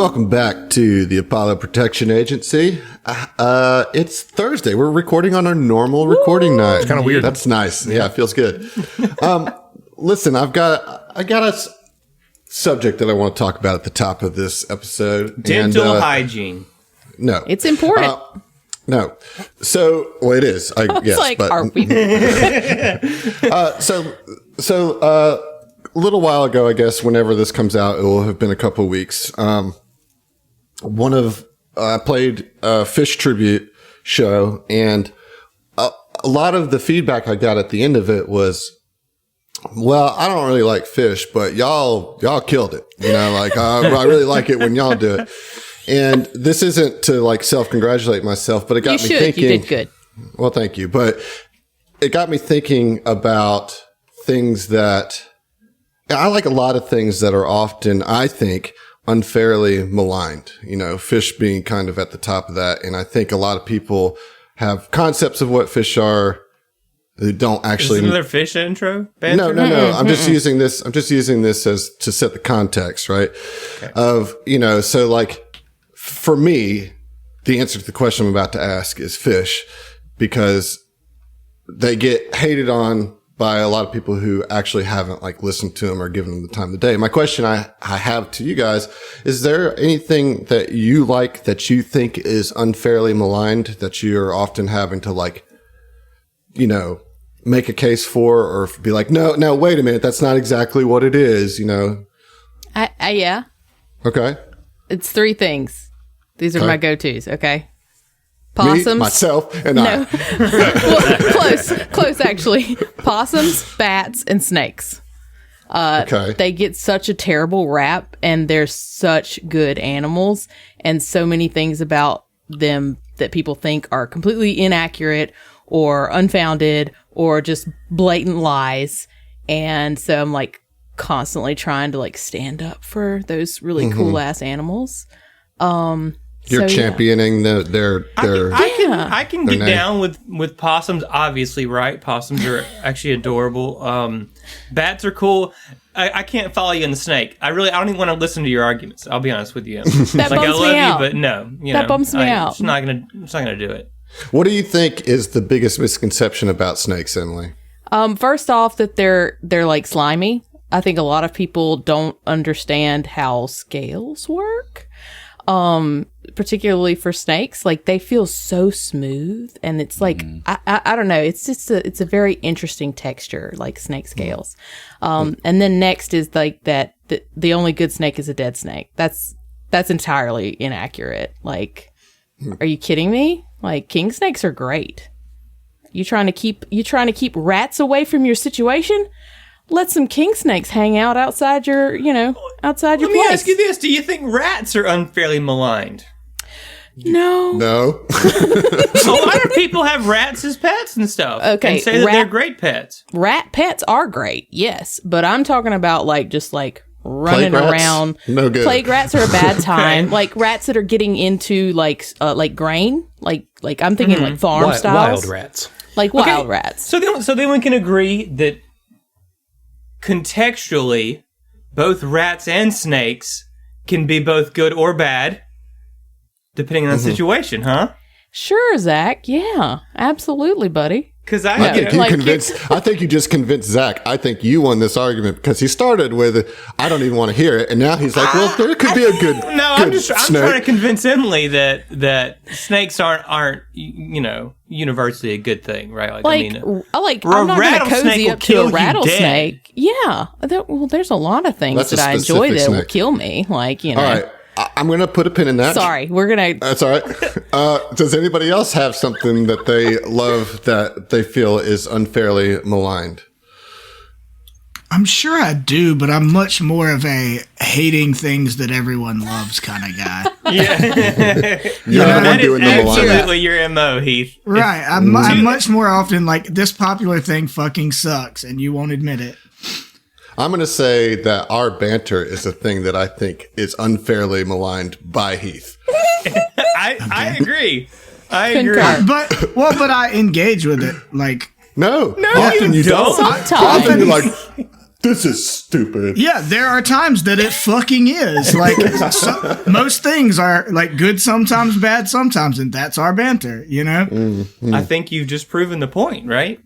Welcome back to the Apollo Protection Agency. It's Thursday. We're recording on our normal recording night. It's kind of weird. That's nice. Yeah, it feels good. Listen, I got a subject that I want to talk about at the top of this episode. Dental hygiene. No, it's important. No. So, well, it is. Yes, like, but, are we? So, a little while ago, I guess, whenever this comes out, it will have been a couple of weeks. I played a Fish tribute show, and a lot of the feedback I got at the end of it was, well, I don't really like Fish, but y'all killed it. You know, like, I really like it when y'all do it. And this isn't to like self-congratulate myself, but it got me thinking. You did good. Well, thank you. But it got me thinking about things that I like, a lot of things that are often, I think, unfairly maligned. You know, Fish being kind of at the top of that. And I think a lot of people have concepts of what fish are who don't actually. Is this another fish intro? Banter? No. I'm just using this as to set the context, right? Okay. Of, you know, so like for me, the answer to the question I'm about to ask is Fish, because they get hated on by a lot of people who actually haven't like listened to them or given them the time of the day. My question I have to you guys, is there anything that you like that you think is unfairly maligned that you're often having to like, you know, make a case for, or be like, no, wait a minute, that's not exactly what it is, you know? Yeah. Okay. It's three things. These are my go-tos, okay? Possums. Me, myself, and no. Well, close actually. Possums, bats, and snakes. Okay. They get such a terrible rap, and they're such good animals, and so many things about them that people think are completely inaccurate or unfounded or just blatant lies. And so I'm like constantly trying to like stand up for those really cool ass animals. You're championing their I can get down with possums, obviously, right? Possums are actually adorable. Bats are cool. I can't follow you in the snake. I don't even want to listen to your arguments. I'll be honest with you. That like, bums I love me out. you, but no. That bums me out. It's not gonna do it. What do you think is the biggest misconception about snakes, Emily? First off, that they're like slimy. I think a lot of people don't understand how scales work. Particularly for snakes, like they feel so smooth, and it's like I don't know, it's just it's a very interesting texture, like snake scales. And then next is like that the only good snake is a dead snake. That's entirely inaccurate. Like, are you kidding me? Like, king snakes are great. You trying to keep rats away from your situation? Let some king snakes hang out outside your place. Let me ask you this: do you think rats are unfairly maligned? No. A lot of people have rats as pets and stuff. Okay, and say that they're great pets. Rat pets are great, yes, but I'm talking about like just like running around. No good. Plague rats are a bad time. Okay. Like rats that are getting into like grain, like I'm thinking like farm styles. Wild rats. Like wild rats. So then we can agree that contextually, both rats and snakes can be both good or bad, depending on the situation, huh? Sure, Zach. Yeah, absolutely, buddy. Because I think you just convinced Zach. I think you won this argument because he started with, I don't even want to hear it, and now he's like, well, there could be a good. No, I'm trying to convince Emily that snakes aren't universally a good thing, right? I'm not going to cozy up to a rattlesnake. Yeah, there's a lot of things that I enjoy that will kill me, like All right. I'm going to put a pin in that. Sorry, we're going to... That's all right. Does anybody else have something that they love that they feel is unfairly maligned? I'm sure I do, but I'm much more of a hating things that everyone loves kind of guy. Yeah. You're the one doing the maligning. Absolutely your MO, Heath. Right. I'm much more often like, this popular thing fucking sucks, and you won't admit it. I'm going to say that our banter is a thing that I think is unfairly maligned by Heath. I agree. I agree. But I engage with it. Like, no, often you don't. Sometimes. Often you're like, this is stupid. Yeah, there are times that it fucking is. Like, most things are like good sometimes, bad sometimes, and that's our banter, you know? Mm-hmm. I think you've just proven the point, right?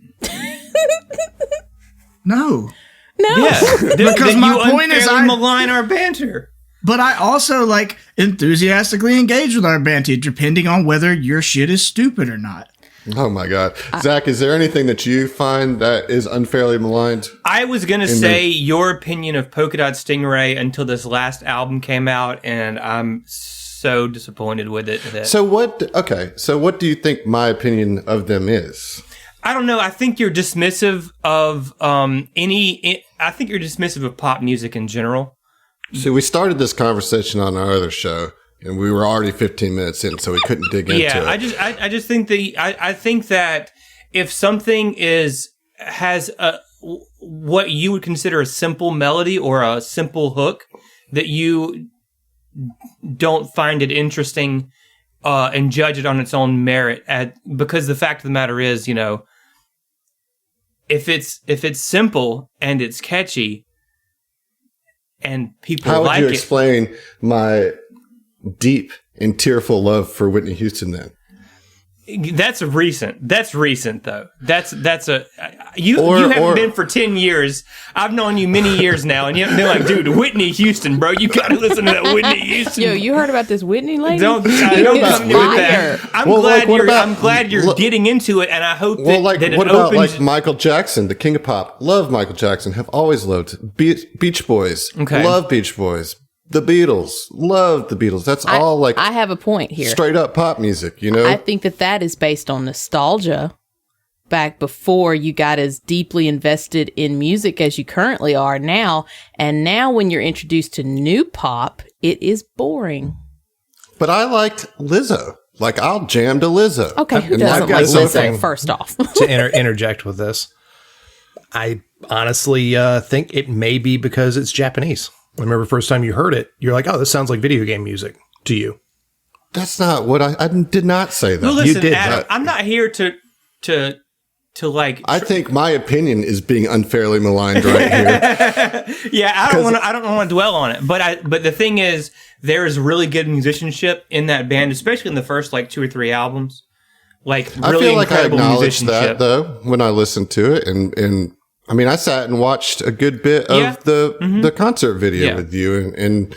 No. Yeah, Because my point is I malign our banter. But I also like enthusiastically engage with our banter, depending on whether your shit is stupid or not. Oh my God. Zach, is there anything that you find that is unfairly maligned? I was going to say your opinion of Polka Dot Stingray until this last album came out, and I'm so disappointed with it. So what do you think my opinion of them is? I don't know. I think you're dismissive of I think you're dismissive of pop music in general. So we started this conversation on our other show, and we were already 15 minutes in, so we couldn't dig into it. Yeah, I just think I think that if something has what you would consider a simple melody or a simple hook, that you don't find it interesting and judge it on its own merit, because the fact of the matter is, you know, if it's simple and it's catchy and people like it. How would you explain my deep and tearful love for Whitney Houston then? That's recent though. You haven't been for 10 years. I've known you many years now, and you haven't been like, dude, Whitney Houston, bro. You gotta listen to that Whitney Houston. Yo, you heard about this Whitney lady? Don't come to me with that. I'm glad you're getting into it, and I hope that what it about opens. like Michael Jackson, the king of pop? Love Michael Jackson. Have always loved Beach Boys. Okay. Love Beach Boys. The Beatles. Love the Beatles. That's all like I have a point here. Straight up pop music, you know? I think that is based on nostalgia back before you got as deeply invested in music as you currently are now. And now when you're introduced to new pop, it is boring. But I liked Lizzo. Like, I'll jam to Lizzo. Okay, who And doesn't like Lizzo Lizzo, first off? To interject with this, I honestly think it may be because it's Japanese. I remember the first time you heard it, you're like, oh, this sounds like video game music to you. That's not what I did not say that. Well, listen, you did Adam, that. I'm not here to like. I think my opinion is being unfairly maligned right here. Yeah, I don't want to dwell on it, but the thing is, there is really good musicianship in that band, especially in the first like 2 or 3 albums. Like, really I feel like I incredible acknowledged musicianship. that though when I listened to it, and I mean, I sat and watched a good bit of the concert video with you, and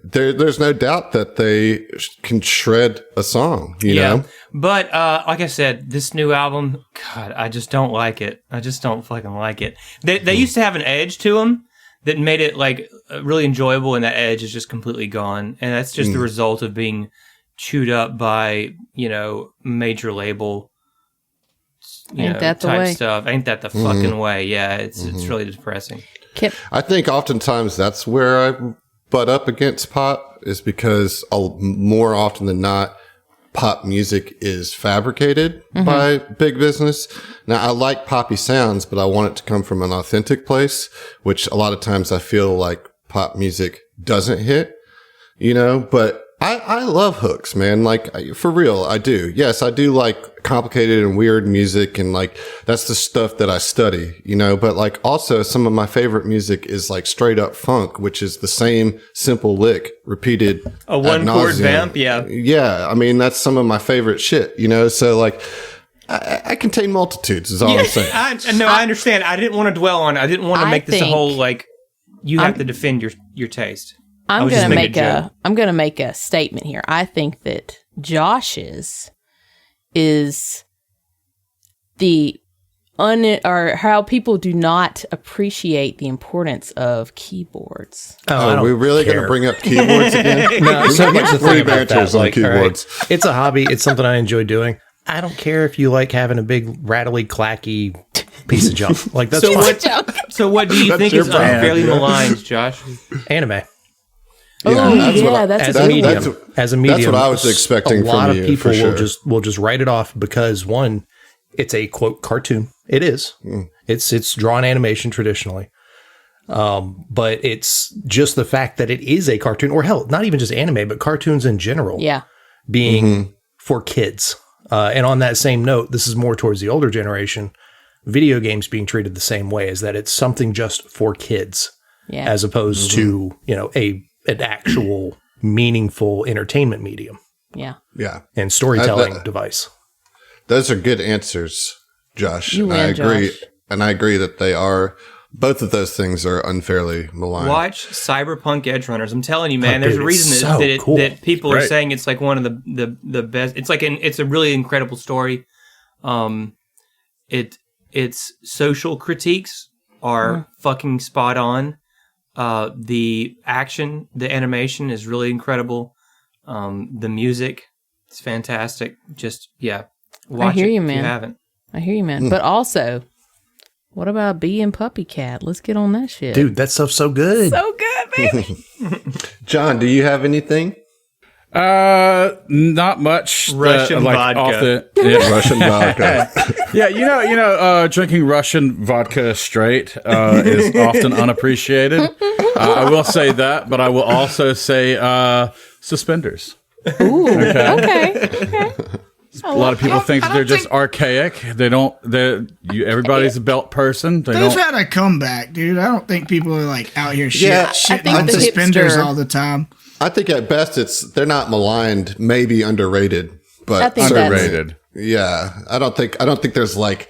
there's no doubt that they can shred a song, you know? But like I said, this new album, God, I just don't like it. I just don't fucking like it. They used to have an edge to them that made it like really enjoyable, and that edge is just completely gone. And that's just the result of being chewed up by, you know, major label type stuff. Ain't that the fucking way? Yeah, it's really depressing. I think oftentimes that's where I butt up against pop, is because more often than not, pop music is fabricated by big business. Now, I like poppy sounds, but I want it to come from an authentic place, which a lot of times I feel like pop music doesn't hit, you know, but I love hooks, man. Like, for real, I do. Yes, I do like complicated and weird music, and like, that's the stuff that I study, you know, but like, also some of my favorite music is like straight up funk, which is the same simple lick repeated. A one chord vamp. Yeah. Yeah. I mean, that's some of my favorite shit, you know, so like, I contain multitudes is all I'm saying. I understand. I didn't want to dwell on it. I didn't want to make this a whole, like, you have to defend your taste. I'm gonna make a statement here. I think that Josh's is or how people do not appreciate the importance of keyboards. Are we really going to bring up keyboards again? No, so here's the thing about that. on Like, keyboards. all right, it's a hobby. It's something I enjoy doing. I don't care if you like having a big rattly, clacky piece of junk. Like, that's fine. So what do you think is unfairly maligned, Josh? Anime. That's as a medium. As a medium, that's what I was expecting. A lot from of you, people for sure. will just write it off because, one, it's a quote cartoon. It is. It's drawn animation traditionally, but it's just the fact that it is a cartoon, or hell, not even just anime, but cartoons in general. Yeah, being for kids. And on that same note, this is more towards the older generation. video games being treated the same way, is that it's something just for kids, Yeah. as opposed to, an actual meaningful entertainment medium Yeah. Yeah. and storytelling device. Those are good answers, Josh. You And I win, agree. Josh. And I agree that they are, both of those things are unfairly maligned. Watch Cyberpunk Edge Runners. I'm telling you, man. There's a dude, reason it's that, so cool. that people are Right. saying it's like one of the best. It's like it's a really incredible story. Its social critiques are fucking spot on. The action, the animation is really incredible. The music, it's fantastic. Just watch hear it you, if man. you haven't. I hear you, man. But also, what about Bee and Puppy Cat? Let's get on that shit. Dude, that stuff's so good. So good, baby. John, do you have anything? Not much. Russian vodka. Russian vodka. Yeah, drinking Russian vodka straight is often unappreciated. I will say that, but I will also say suspenders. Ooh. Okay. A lot of people think that they're just archaic. They don't. Everybody's a belt person. They They've don't. had a comeback, dude. I don't think people are like out here shitting think on the suspenders hipster- all the time. I think at best they're not maligned, maybe underrated, but I think that's- Underrated. yeah, I don't think there's like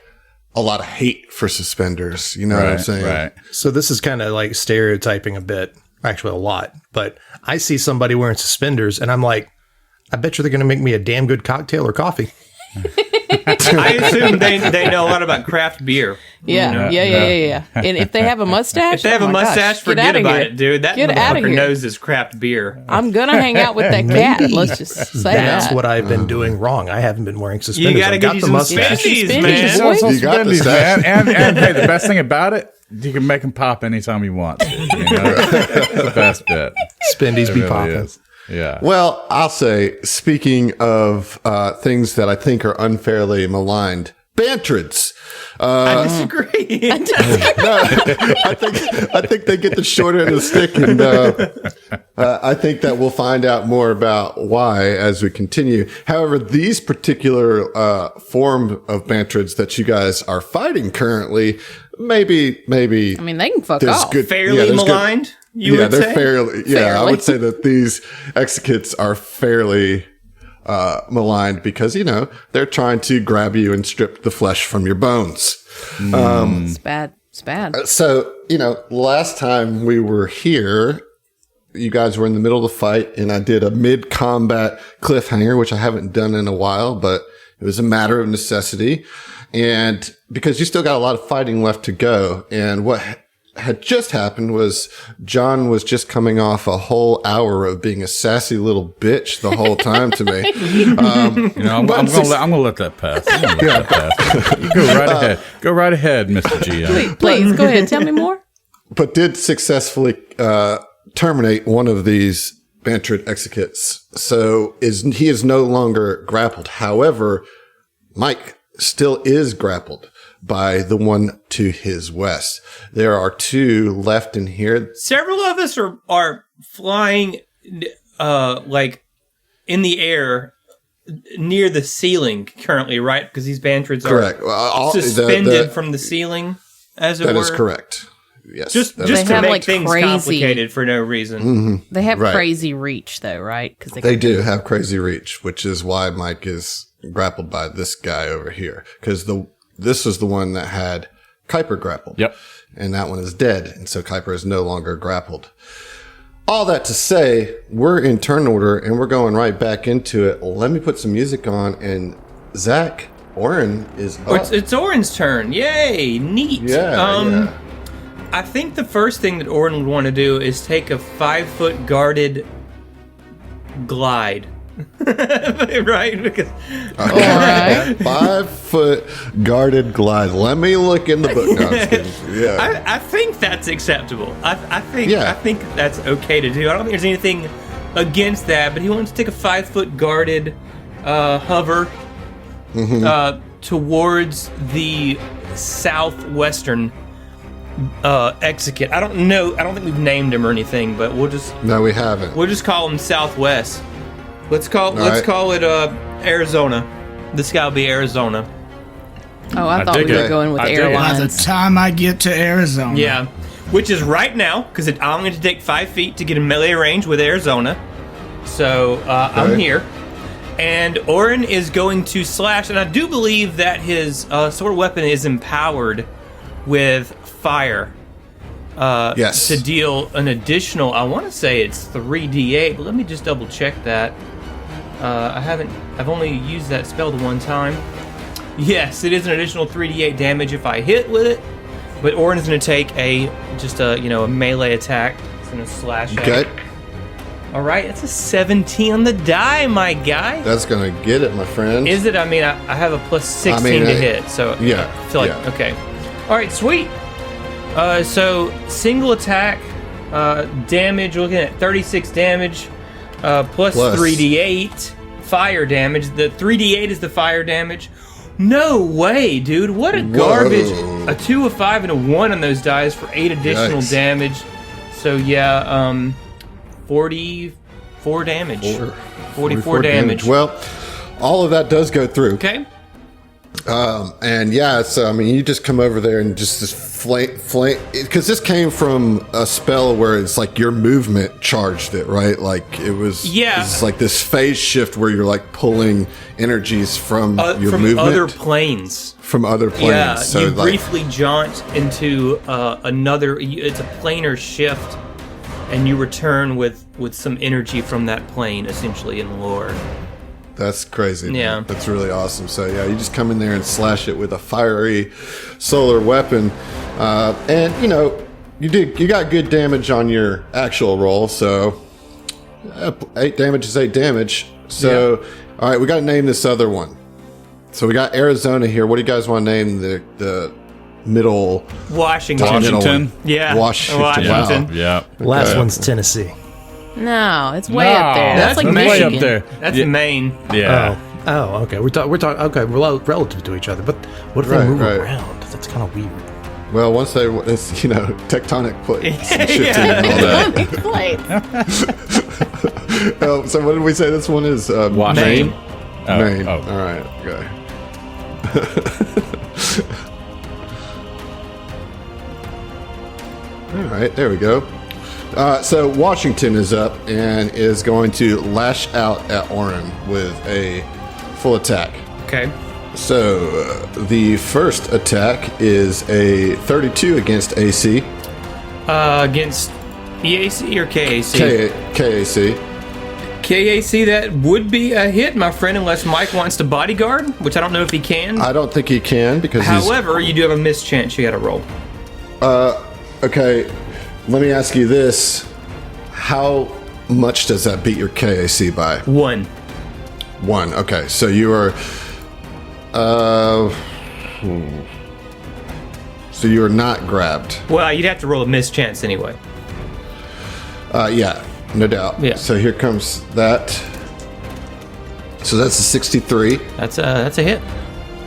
a lot of hate for suspenders. You know what I'm saying? Right. So this is kind of like stereotyping a bit, actually a lot, but I see somebody wearing suspenders and I'm like, I bet you they're going to make me a damn good cocktail or coffee. I assume they know a lot about craft beer. Yeah. And if they have a mustache, If they have oh a my gosh, mustache, get forget outta about here. it, dude. That Get outta motherfucker here. knows his craft beer. I'm gonna hang out with that cat. Let's just say That's that. what I've been doing wrong. I haven't been wearing suspenders. You gotta I've get got you the some mustache. Spendies, Spendies, man. boy. You got the Spendies, stash. man. And hey, the best thing about it, you can make them pop anytime you want to. You know? That's the best bit. Spendies It be really popping. is. Yeah. Well, I'll say, speaking of things that I think are unfairly maligned, Bantrids. I disagree. I think they get the short end of the stick, and I think that we'll find out more about why as we continue. However, these particular form of Bantrids that you guys are fighting currently, maybe. I mean, they can fuck there's off. good- Fairly there's good- maligned, you would they're say? fairly. Yeah, I Fairly. would say that these executs are fairly maligned because they're trying to grab you and strip the flesh from your bones. It's bad. It's bad. So last time we were here, you guys were in the middle of the fight, and I did a mid-combat cliffhanger, which I haven't done in a while, but it was a matter of necessity, and because you still got a lot of fighting left to go, and what had just happened was John was just coming off a whole hour of being a sassy little bitch the whole time to me. I'm gonna let that pass. You go right ahead. Go right ahead, Mr. GM. Please go ahead. Tell me more. But did successfully terminate one of these Bantrid executes. So he is no longer grappled. However, Mike still is grappled by the one to his west. There are two left in here. Several of us are flying like in the air near the ceiling currently, right? Because these Bantrids Correct. are suspended from the ceiling, as it were. That is correct. Yes. Just that to is They have, make like, things crazy- complicated for no reason. They have Right. crazy reach, though, right? Because They do have crazy reach, which is why Mike is grappled by this guy over here. Because this was the one that had Kuiper grappled. Yep. And that one is dead. And so Kuiper is no longer grappled. All that to say, we're in turn order and we're going right back into it. Let me put some music on, and Zach, Oren is up. It's Oren's turn. Yay! Neat. Yeah. I think the first thing that Oren would want to do is take a 5-foot guarded glide. Right? Because all right. 5-foot guarded glide. Let me look in the book. No, I'm just kidding. Yeah. I think that's acceptable. I think that's okay to do. I don't think there's anything against that, but he wants to take a 5-foot guarded hover towards the southwestern execute. I don't know. I don't think we've named him or anything, but we'll just No, we haven't. call him Southwest. Let's call right. it Arizona. This guy will be Arizona. Oh, I thought we dig were it. going with I dig it. By the airlines. time I get to Arizona. Yeah, which is right now, because I'm going to take 5 feet to get in melee range with Arizona. So I'm here. And Orin is going to slash, and I do believe that his sword weapon is empowered with fire. Yes. To deal an additional, I want to say it's 3d8, but let me just double check that. I've only used that spell the one time. Yes, it is an additional 3d8 damage if I hit with it. But Orin is going to take a melee attack. It's going to slash at it. Okay. All right, it's a 17 on the die, my guy. That's going to get it, my friend. Is it? I mean, I have a plus 16 to hit, so yeah, I feel like, yeah. okay. All right, sweet. So, single attack, damage, we're looking at 36 damage, plus 3d8 fire damage. The 3d8 is the fire damage. No way, dude. What a garbage. A 2, a 5, and a 1 on those dice for 8 additional Yikes. damage. So, yeah, 44 damage. 44 damage. Well, all of that does go through. Okay. And yeah, so I mean, you just come over there and just this flame, because this came from a spell where it's like your movement charged it, right? Like it was, it's like this phase shift where you're like pulling energies from your from movement, other planes. from other planes. Yeah, so you like, briefly jaunt into another. It's a planar shift, and you return with some energy from that plane, essentially in lore. that's crazy. Man. Yeah. That's really awesome. So yeah, you just come in there and slash it with a fiery solar weapon, and you got good damage on your actual roll. So 8 damage is 8 damage. So all right, we got to name this other one. So we got Arizona here. What do you guys want to name the middle? Washington. middle one? Yeah. Washington. Washington. Wow. Yeah. Last one's Tennessee. No, it's way up there. That's like Maine. way Michigan. up there. That's Yeah. Maine. Yeah. Oh, okay. We're talking. Okay, relative to each other. But what if they Right, move right. around? That's kind of weird. Well, once it's tectonic plates and shifting Yeah. and all that. Big plates. So what did we say this one is? Washington. Maine. Oh, Maine. oh. All right. Okay. All right. There we go. So Washington is up and is going to lash out at Orin with a full attack. Okay. So the first attack is a 32 against AC. Against EAC or KAC? KAC. KAC, that would be a hit, my friend, unless Mike wants to bodyguard, which I don't know if he can. I don't think he can because However, you do have a mischance you got to roll. Okay, let me ask you this. How much does that beat your KAC by? 1. 1. Okay, so you are... So you are not grabbed. Well, you'd have to roll a mischance anyway. Yeah, no doubt. Yeah. So here comes that. So that's a 63. That's a hit.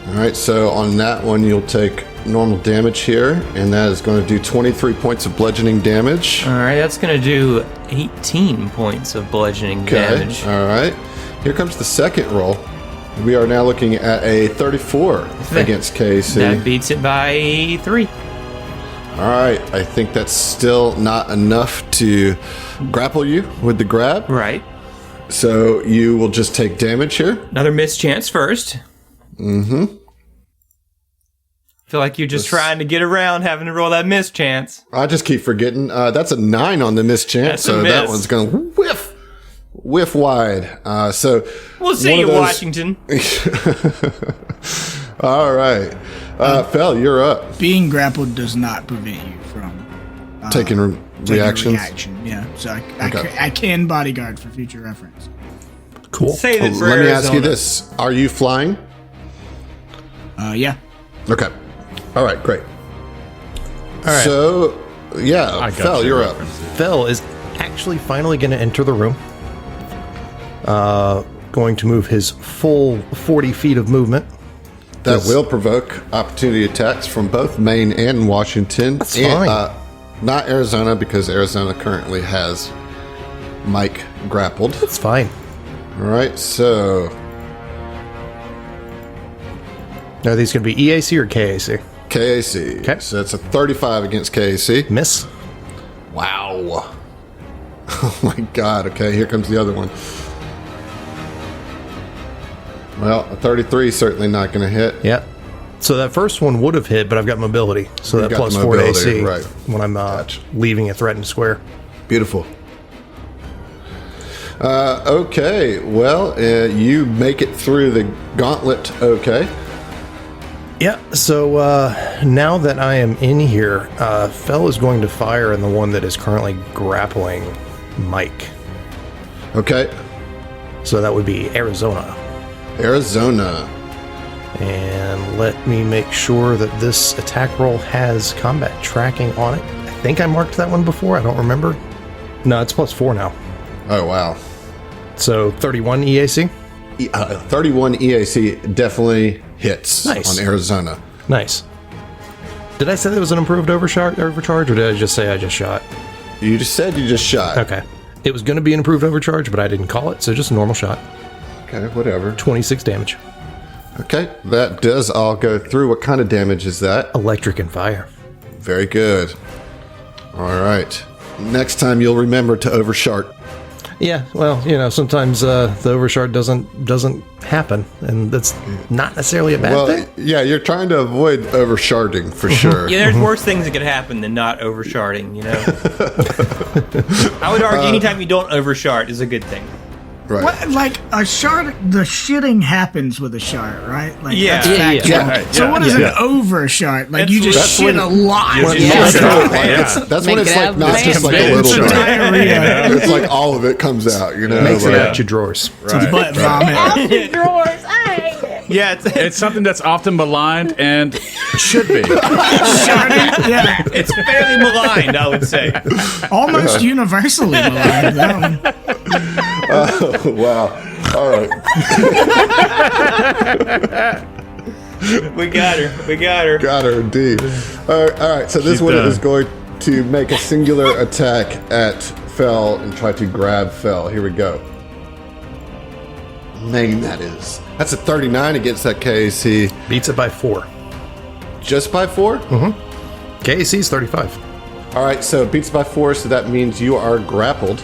All right, so on that one, you'll take normal damage here, and that is going to do 23 points of bludgeoning damage. All right, that's going to do 18 points of bludgeoning damage. All right. Here comes the second roll. We are now looking at a 34 against KC. That beats it by 3. All right. I think that's still not enough to grapple you with the grab. Right. So you will just take damage here. Another mischance first. Mm-hmm. Feel like you're just trying to get around having to roll that mischance. I just keep forgetting. That's a 9 on the mischance, That's a so that miss. one's going to whiff wide. So We'll see one you, of those- Washington. All right. Fel, you're up. Being grappled does not prevent you from Taking taking a reactions. reaction. Yeah, so Okay. I can bodyguard for future reference. Cool. Save it for Let me ask you Arizona. this. Are you flying? Yeah. Okay. All right, great. All right. So, yeah, I got Fel, your you're up. reference. Fel is actually finally going to enter the room. Going to move his full 40 feet of movement. That will provoke opportunity attacks from both Maine and Washington. That's and, fine. Not Arizona, because Arizona currently has Mike grappled. It's fine. All right, so Are these going to be EAC or KAC? KAC. Okay. So it's a 35 against KAC. Miss. Wow. Oh my God. Okay, here comes the other one. Well, a 33 is certainly not going to hit. Yep. So that first one would have hit, but I've got mobility. So You've that got plus the 4 to mobility, AC right. when I'm leaving a threatened square. Beautiful. Okay. Well, you make it through the gauntlet. Okay. Yeah, so now that I am in here, Fell is going to fire in the one that is currently grappling Mike. Okay. So that would be Arizona. Arizona. And let me make sure that this attack roll has combat tracking on it. I think I marked that one before. I don't remember. No, it's plus 4 now. Oh, wow. So 31 EAC. 31 EAC definitely hits Nice. on Arizona. Nice. Did I say that was an improved overcharge, or did I just say I just shot? You just said you just shot. Okay. It was going to be an improved overcharge, but I didn't call it, so just a normal shot. Okay, whatever. 26 damage. Okay, that does all go through. What kind of damage is that? Electric and fire. Very good. All right. Next time you'll remember to overshart. Yeah, well, sometimes the overshard doesn't happen, and that's not necessarily a bad thing. Yeah, you're trying to avoid oversharding for sure. Yeah, there's worse things that could happen than not oversharding, I would argue anytime you don't overshard is a good thing. Right. What, like a shard? The shitting happens with a shard, right? Like, Yeah. that's factual. Yeah. So what is Yeah. an over shard? Like That's you just that's shit when- a lot. That's when Make it's it like out not of just the like a little It's shard. diarrhea. It's like all of it comes out, Makes it like- out your drawers. It's butt vomit. drawers. I hate it. Yeah, It's something that's often maligned and should be. Sharding? Yeah. it's fairly maligned, I would say. Almost universally maligned. That one. Oh, wow. All right. We got her. Got her, indeed. All right. So this She's one done. is going to make a singular attack at Fell and try to grab Fell. Here we go. Man, that's a 39 against that KAC. Beats it by 4. Just by 4? KAC is 35. All right, so it beats by 4, so that means you are grappled.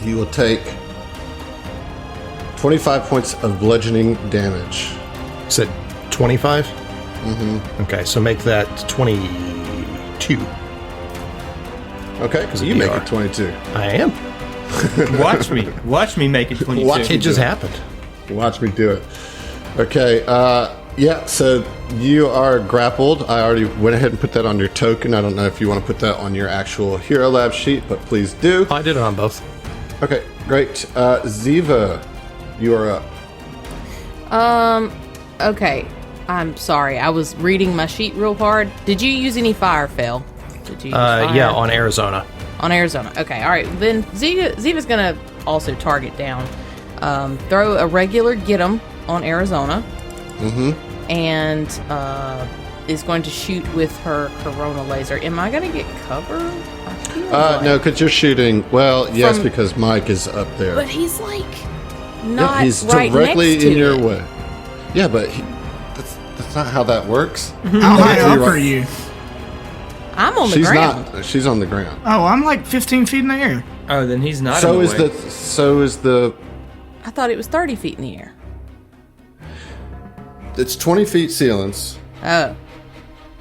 You will take 25 points of bludgeoning damage. You said 25? Mm-hmm. Okay, so make that 22. Okay, of you make DR. it 22. I am. Watch me make it 22. Watch It just happened. Watch me do it. Okay, yeah, so you are grappled. I already went ahead and put that on your token. I don't know if you want to put that on your actual Hero Lab sheet, but please do. I did it on both. Okay, great. Ziva, you are up. Okay. I'm sorry. I was reading my sheet real hard. Did you use any fire, Phil? Did you use fire? Yeah, on Arizona. On Arizona. Okay, all right. Then Ziva's going to also target down. Throw a regular get 'em on Arizona. Mm-hmm. And is going to shoot with her Corona laser. Am I going to get cover? I feel like- No, because you're shooting. Well, yes, From- because Mike is up there. But he's like Yeah, not he's right directly next to in your it. way. Yeah, but that's not how that works. How high up You're are right. you? I'm on the She's ground. not. She's on the ground. Oh, I'm like 15 feet in the air. Oh, then he's not. So in is way. the. I thought it was 30 feet in the air. It's 20 feet ceilings. Oh,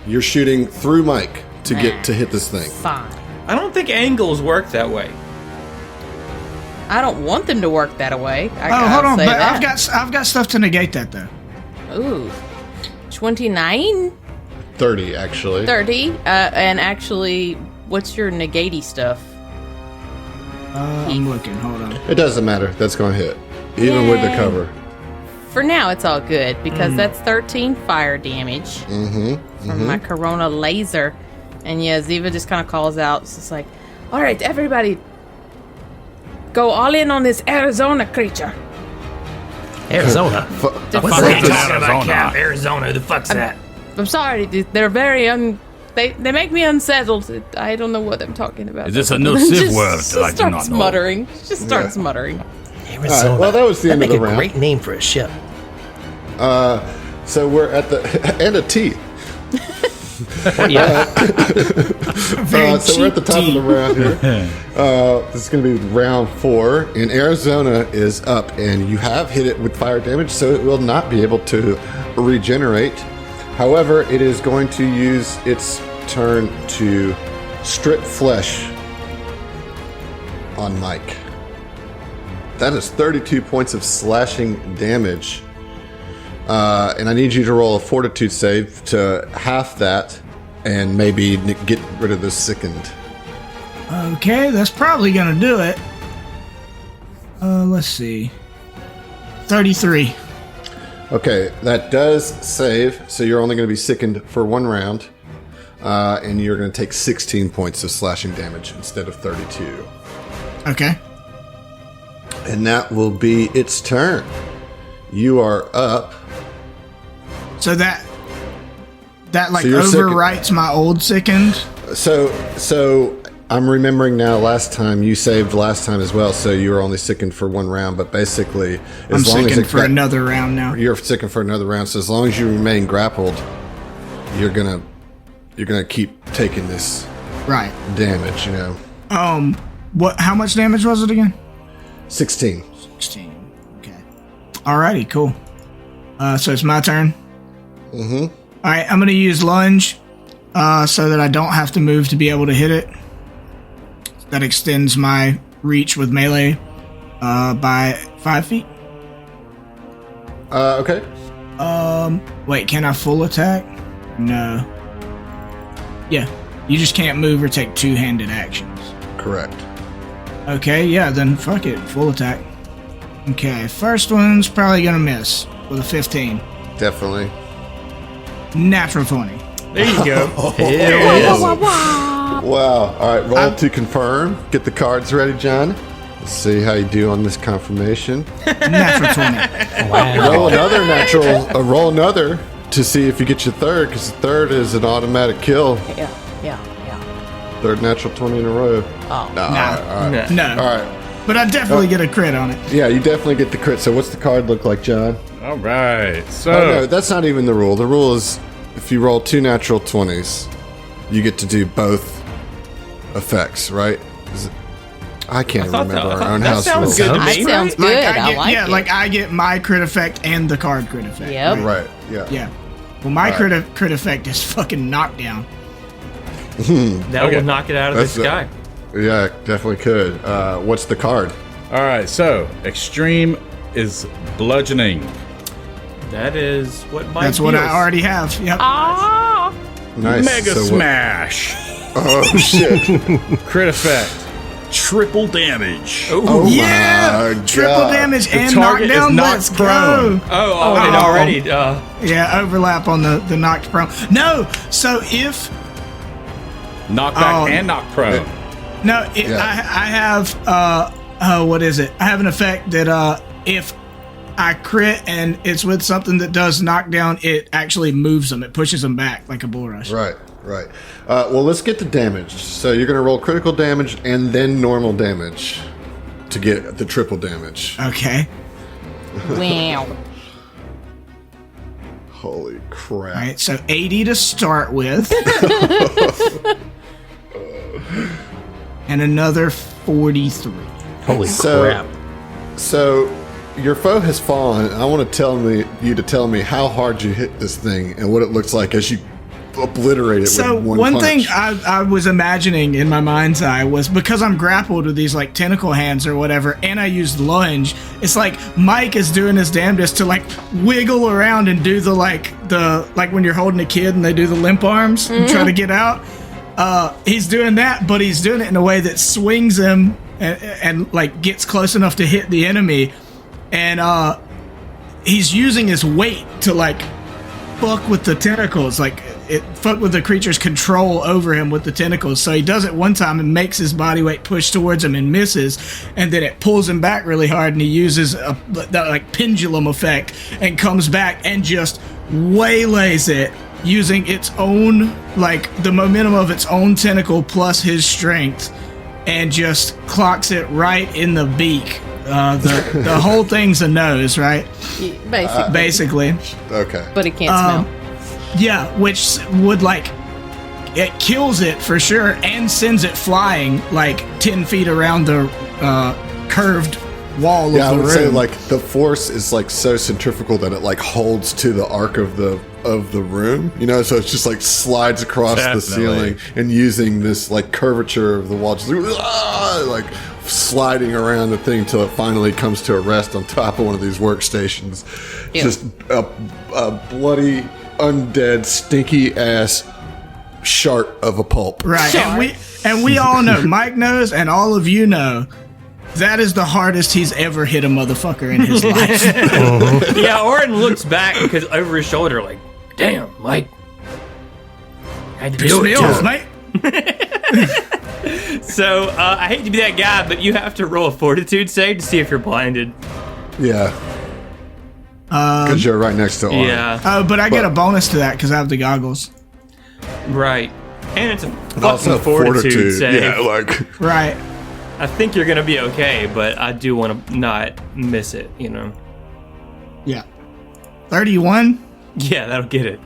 You're shooting through Mike to get to hit this thing. fine. I don't think angles work that way. I don't want them to work that way. Oh, hold on, but that. I've got stuff to negate that though. Ooh. 29? 30, actually. 30? And actually, what's your negatey stuff? I'm looking. Hold on. It doesn't matter. That's going to hit. Even with the Yay. cover. For now, it's all good because that's 13 fire damage from my Corona laser. And yeah, Ziva just kind of calls out. It's just like, all right, everybody, go all in on this Arizona creature. Arizona. The What's fuck- that? Arizona. The fuck's that? I'm sorry, they're very they make me unsettled. I don't know what I'm talking about. Is this a new Civ world that I do not starts know? muttering. Just starts muttering. Arizona. well, that was the end That'd of the make a round. great name for a ship. So we're at the and a T. Yeah. So we're at the top of the round here. This is going to be round 4, and Arizona is up, and you have hit it with fire damage, so it will not be able to regenerate. However, it is going to use its turn to strip flesh on Mike. That is 32 points of slashing damage. And I need you to roll a fortitude save to half that and maybe get rid of the sickened. Okay, that's probably going to do it. Let's see. 33. Okay, that does save, so you're only going to be sickened for 1 round. And you're going to take 16 points of slashing damage instead of 32. Okay. And that will be its turn. You are up. So that like So you're overwrites my old sickened. So I'm remembering now. Last time you saved last time as well, so you were only sickened for 1 round. But basically, I'm sickened for another round now. You're sickened for another round. So as long as you remain grappled, you're gonna keep taking this Right. damage. You know. What? How much damage was it again? 16. 16. Okay. Alrighty, cool. So it's my turn. Mm-hmm. Alright, I'm gonna use lunge, so that I don't have to move to be able to hit it. That extends my reach with melee, by 5 feet. Okay. Wait, can I full attack? No. Yeah, you just can't move or take two-handed actions. Correct. Okay, yeah, then fuck it, full attack. Okay, first one's probably gonna miss with a 15. Definitely. Natural 20. There you go. Wow. All right, roll to confirm. Get the cards ready, John. Let's see how you do on this confirmation. Natural 20. Wow. Roll another natural. Roll another to see if you get your third, because the third is an automatic kill. Yeah. Third natural 20 in a row. Oh. No. All right. No. All right. But I definitely get a crit on it. Yeah, you definitely get the crit. So what's the card look like, John? All right. So Oh, no, that's not even the rule. The rule is if you roll 2 natural 20s, you get to do both effects, right? I can't remember our own that house sounds rules. good to That me. sounds good. I like yeah, it. like I get my crit effect and the card crit effect. Yep. Right, yeah. Yeah. Well, my Right. crit effect is fucking knockdown. That Okay. will knock it out of That's the sky. Yeah, definitely could. What's the card? all right. So extreme is bludgeoning. That is what Mike That's what I deals. already have. Yep. Nice. Mega So what- smash. Oh, shit. Crit effect. Triple damage. Oh, Yeah! my Triple God. damage The and target is knockdown. knocked Let's prone. go. Oh, it already. Yeah, overlap on the knocked prone. No, so if Knockback Oh. and knock prone. no, Yeah. I have what is it? I have an effect that if I crit and it's with something that does knockdown, it actually moves them. It pushes them back like a bull rush. Right. Well, let's get the damage. So you're going to roll critical damage and then normal damage to get the triple damage. Okay. Wow. Holy crap. All right. So 80 to start with, and another 43. Holy So- crap. So your foe has fallen. I want to you to tell me how hard you hit this thing and what it looks like as you obliterate it So with one one punch. thing I was imagining in my mind's eye was because I'm grappled with these like tentacle hands or whatever, and I used lunge. It's like Mike is doing his damnedest to like wiggle around and do the like when you're holding a kid and they do the limp arms and try to get out. He's doing that, but he's doing it in a way that swings him and like gets close enough to hit the enemy, and he's using his weight to like fuck with the tentacles, like it fuck with the creature's control over him with the tentacles. So he does it one time and makes his body weight push towards him and misses, and then it pulls him back really hard, and he uses that like pendulum effect and comes back and just waylays it using its own, like the momentum of its own tentacle plus his strength, and just clocks it right in the beak the whole thing's a nose, right? Basically. Basically. Okay. But it can't smell. Yeah, which would it kills it for sure and sends it flying 10 feet around the curved wall of the room. Yeah, I would say the force is so centrifugal that it holds to the arc of the room, so it's just slides across the ceiling and using this curvature of the wall, just sliding around the thing till it finally comes to a rest on top of one of these workstations. Yeah. Just a bloody, undead, stinky ass shart of a pulp. Right. And we all know, Mike knows, and all of you know, that is the hardest he's ever hit a motherfucker in his life. Yeah, Orin looks back because over his shoulder, damn, Mike. I had to Piss do me it. off, mate. So, I hate to be that guy, but you have to roll a fortitude save to see if you're blinded. Yeah. Because you're right next to Orin. Yeah. But I get a bonus to that because I have the goggles. Right. And it's a Also fucking fortitude save. Yeah, Right. I think you're going to be okay, but I do want to not miss it, Yeah. 31? Yeah, that'll get it.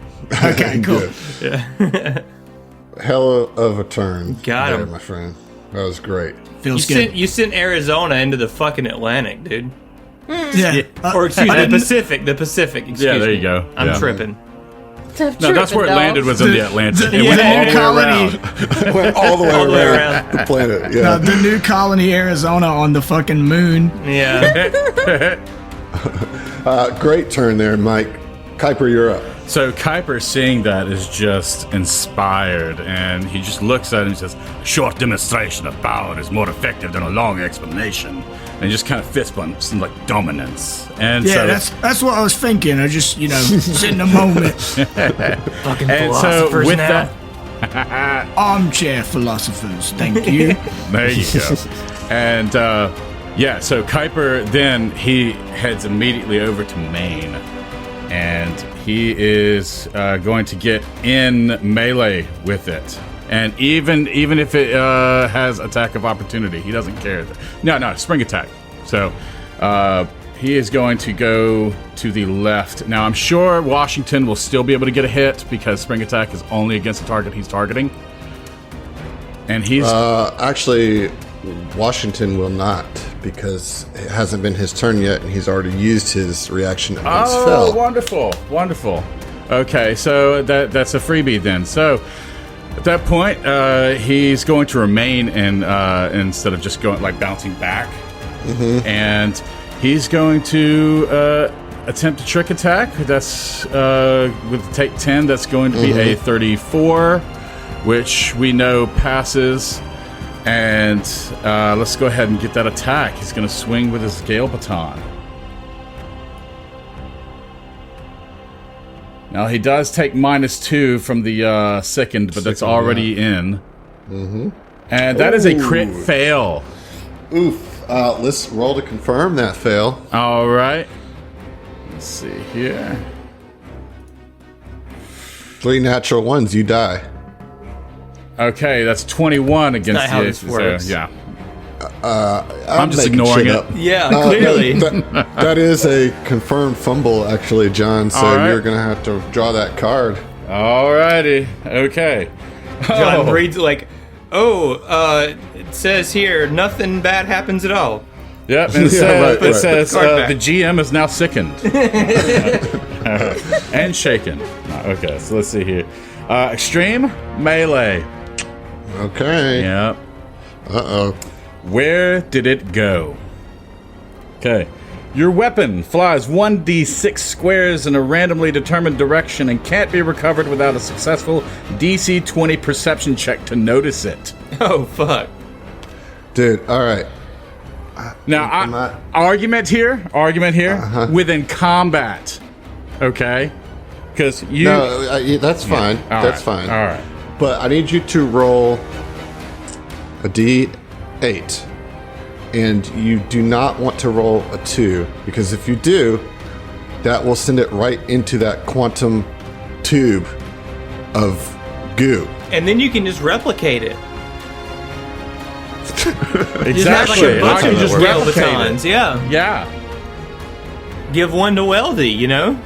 Okay, cool. Yeah. Hell of a turn. Got there, him. my friend. That was great. Feels good. You sent Arizona into the fucking Atlantic, dude. Yeah. Or excuse me, the Pacific. The Pacific. Excuse Yeah, there me. you go. I'm Yeah. tripping. No, that's where it landed, was in the Atlantic. It the went new all the way colony- around. It went all the way All the way around the planet. Yeah. The new colony, Arizona, on the fucking moon. Yeah. Great turn there, Mike. Kuiper, you're up. So Kuiper, seeing that, is just inspired, and he just looks at it and says, "A short demonstration of power is more effective than a long explanation." And he just kind of fist bumps and dominance. And Yeah, so, that's what I was thinking. I just, sit in the moment. Fucking and so philosophers with now. that, Armchair philosophers, thank you. there you go. And so Kuiper then he heads immediately over to Maine, and he is going to get in melee with it. And even if it has attack of opportunity, he doesn't care. No, spring attack. So he is going to go to the left. Now, I'm sure Washington will still be able to get a hit because spring attack is only against the target he's targeting. And he's... Actually, Washington will not, because it hasn't been his turn yet, and he's already used his reaction against Phil. Wonderful. Okay, so that's a freebie then. So... At that point, he's going to remain in instead of just going bouncing back, and he's going to attempt a trick attack. That's with take 10. That's going to be a 34, which we know passes. And let's go ahead and get that attack. He's going to swing with his Gale Baton. Now, he does take -2 from the second, but that's already in. And that is a crit fail. Oof. Let's roll to confirm that fail. All right. Let's see here. 3 natural ones, you die. Okay, that's 21 against not how the this works. yeah. I'm just making ignoring shit it. up. Yeah, clearly. That is a confirmed fumble, actually, John. So All right. you're going to have to draw that card. All righty. Okay. John reads it says here, nothing bad happens at all. Yep, and Yeah, it says Card back. the GM is now sickened. And shaken. Okay, so let's see here. Extreme melee. Okay. Yep. Uh-oh. Where did it go? Okay. Your weapon flies 1d6 squares in a randomly determined direction and can't be recovered without a successful DC 20 perception check to notice it. Oh, fuck. Dude, all right. Now, argument here, within combat. Okay? Because you... No, that's fine. All That's right. fine. All right. But I need you to roll a D8. And you do not want to roll a 2, because if you do, that will send it right into that quantum tube of goo. And then you can just replicate it. You just have like a bunch I can of just scale replicate batons. it. Yeah. Yeah. Give one to Weldy, you know?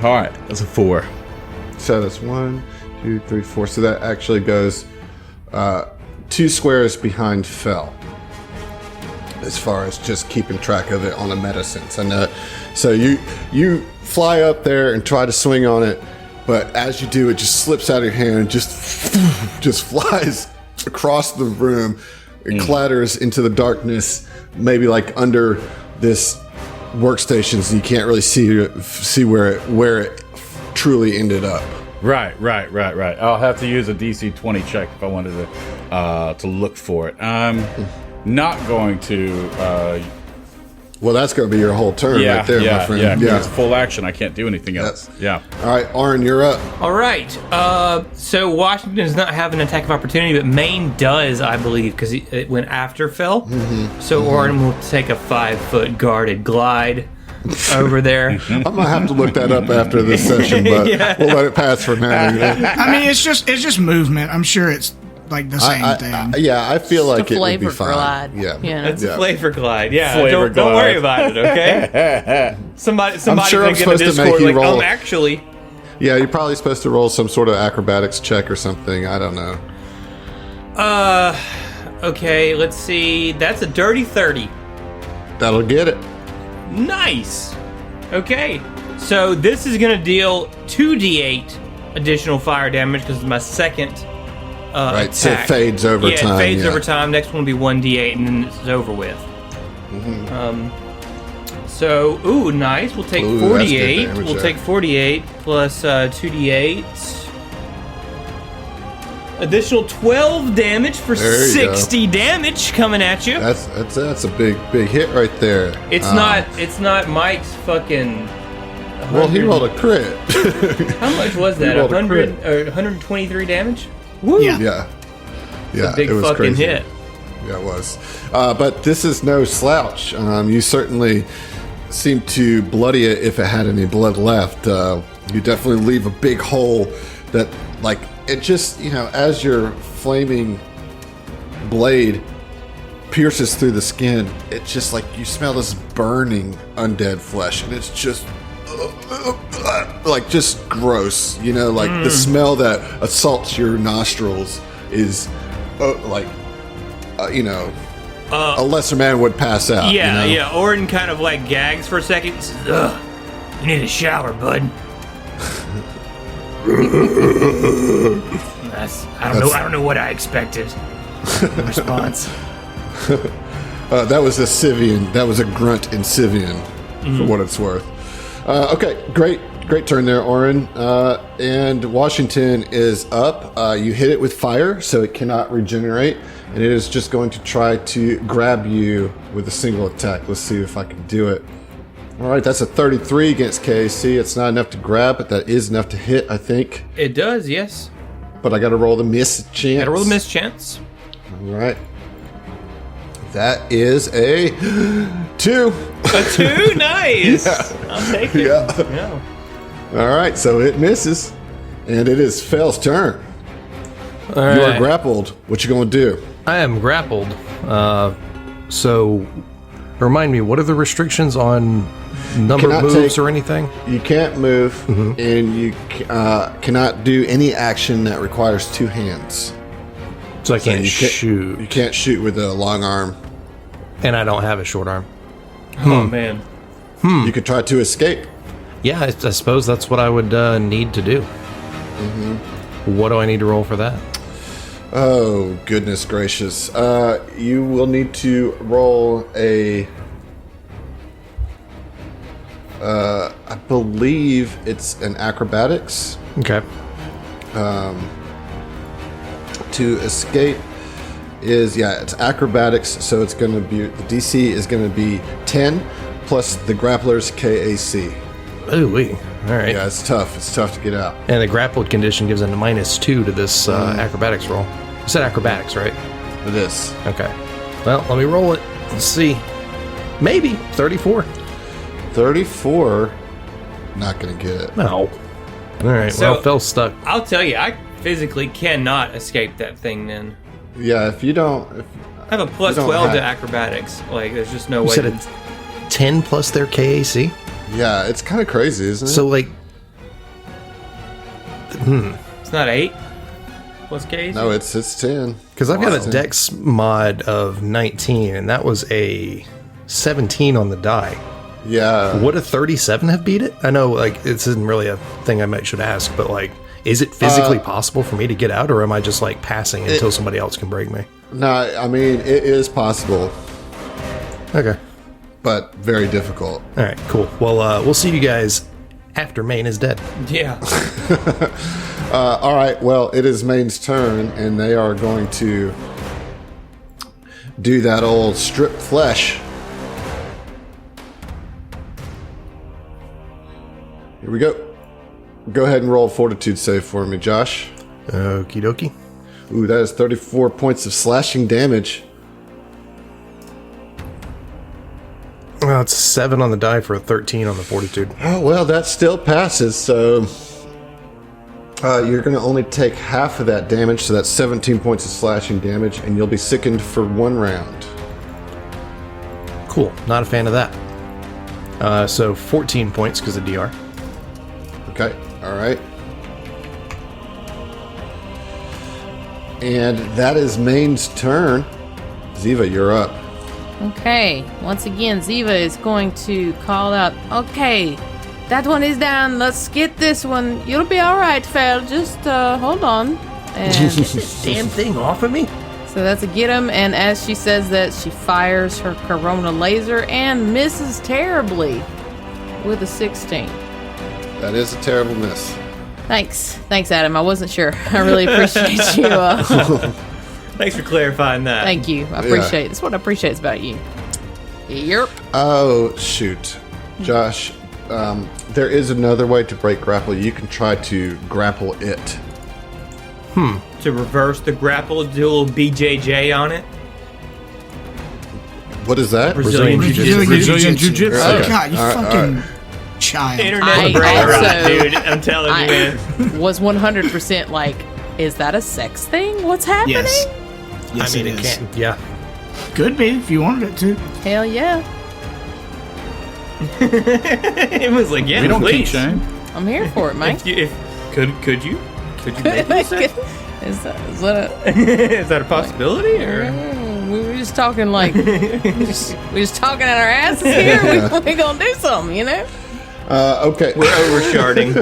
All right, that's a 4. So that's 1, 2, 3, 4. So that actually goes 2 squares behind Fell. As far as just keeping track of it on a meta sense. And so you fly up there and try to swing on it, but as you do, it just slips out of your hand and just flies across the room and clatters into the darkness, maybe like under this workstation, so you can't really see where it truly ended up. Right. I'll have to use a DC 20 check if I wanted to look for it. I'm not going to. Well, that's going to be your whole turn right there, my friend. Yeah, because it's full action. I can't do anything else. Yeah. All right, Oren, you're up. All right. So Washington does not have an attack of opportunity, but Maine does, I believe, because it went after Phil. So Oren will take a 5-foot guarded glide over there. I'm going to have to look that up after this session, but we'll let it pass for now. You know? I mean, it's just movement. I'm sure it's like the same thing. I feel like it would be fine. Glide. Yeah. It's a flavor glide. Yeah, Flavor don't worry glide. about it, okay? Somebody sure I'm can get in supposed to Discord make you like, roll. actually... Yeah, you're probably supposed to roll some sort of acrobatics check or something. I don't know. Okay, let's see. That's a dirty 30. That'll get it. Nice. Okay, so this is going to deal 2d8 additional fire damage because it's my second Right, so it attack. fades over time. Yeah, it fades over time. Next one will be 1d8, and then it's over with. So, nice. We'll take Ooh, that's good 48. damage We'll there. take 48 plus 2d8. Additional 12 damage for There you go. 60 damage coming at you. That's a big hit right there. It's not Mike's fucking. Well, he rolled a crit. How much was that? rolled a 100 crit. or 123 damage? Woo! Yeah. yeah, Big it was fucking crazy. hit. Yeah, it was. But this is no slouch. You certainly seem to bloody it if it had any blood left. You definitely leave a big hole that, like, it just, as your flaming blade pierces through the skin, it's just like you smell this burning undead flesh, and it's just like just gross. The smell that assaults your nostrils is a lesser man would pass out. Yeah. Orton kind of like gags for a second. And says, ugh, you need a shower, bud. I don't know what I expected. Response. That was a Sivian. That was a grunt in Sivian, for what it's worth. Okay, great turn there, Oren. And Washington is up. You hit it with fire, so it cannot regenerate, and it is just going to try to grab you with a single attack. Let's see if I can do it. All right, that's a 33 against KAC. It's not enough to grab, but that is enough to hit, I think. It does, yes. But I got to roll the miss chance. Gotta roll the miss chance. All right. That is a 2. A 2? Nice. Yeah. I'll take it. Yeah. All right, so it misses, and it is Fell's turn. All right. You are grappled. What you gonna do? I am grappled. So, remind me, what are the restrictions on number of moves or anything? You can't move, and you cannot do any action that requires 2 hands. So I can't You shoot. You can't shoot with a long arm. And I don't have a short arm. Oh, man. You could try to escape. Yeah, I suppose that's what I would need to do. What do I need to roll for that? Oh, goodness gracious. You will need to roll a... I believe it's an acrobatics. Okay. To escape it's acrobatics, so it's going to be, the DC is going to be 10 plus the grappler's KAC. Ooh, wee. All right. Yeah, it's tough to get out. And the grappled condition gives a -2 to this acrobatics roll. You said acrobatics, right? It is. Okay. Well, let me roll it. Let's see. Maybe 34. 34, not going to get it. No. All right. So- well, Phil's stuck. I'll tell you, I physically cannot escape that thing then. Yeah, if you don't, I have a plus don't 12 to have- acrobatics. Like, there's just no You way. said it's 10 plus their KAC. Yeah, it's kind of crazy, isn't it? So like, It's not 8 plus Ks? no, it's 10. because I've got Wow. a Dex mod of 19, and that was a 17 on the die. Yeah. Would a 37 have beat it? I know, like, this isn't really a thing I should ask, but like, is it physically possible for me to get out, or am I just like passing until somebody else can break me? No, I mean it is possible, Okay. but very difficult. All right. Cool. Well, we'll see you guys after Maine is dead. Yeah. All right. Well, it is Maine's turn, and they are going to do that old strip flesh. Here we go. Go ahead and roll a fortitude save for me, Josh. Okie dokie. Ooh, that is 34 points of slashing damage. Well, it's 7 on the die for a 13 on the fortitude. Oh, well, that still passes, so you're going to only take half of that damage, so that's 17 points of slashing damage, and you'll be sickened for 1 round. Cool. Not a fan of that. So 14 points because of DR. Okay, all right. And that is Maine's turn. Ziva, you're up. Okay, once again, Ziva is going to call out, okay, that one is down. Let's get this one. You'll be all right, Fel. Just hold on. And Damn thing off of me. so that's a get him. And as she says that, she fires her Corona laser and misses terribly with a 16. That is a terrible miss. Thanks, Adam. I wasn't sure. I really appreciate you. Thanks for clarifying that. Thank you. I appreciate it. That's what I appreciate about you. Yep. Oh, shoot. Josh, there is another way to break grapple. You can try to grapple it. To reverse the grapple, do a little BJJ on it. What is that? Brazilian Brazilian Jiu-Jitsu. Oh, Okay. God, you All right, fucking child. Internet I brain also- rot, dude. I'm telling you, man. Was 100% like, is that a sex thing? What's happening? Yes. Yes, I mean, it it is. can't. Yeah. Could be if you wanted it to. Hell yeah. It was like, yeah, We don't keep please. shame. I'm here for it, Mike. Could you make it sex? Is that Is that a possibility? Or we were just talking like we just talking at our asses here. We gonna do something, you know? Okay. we're oversharding?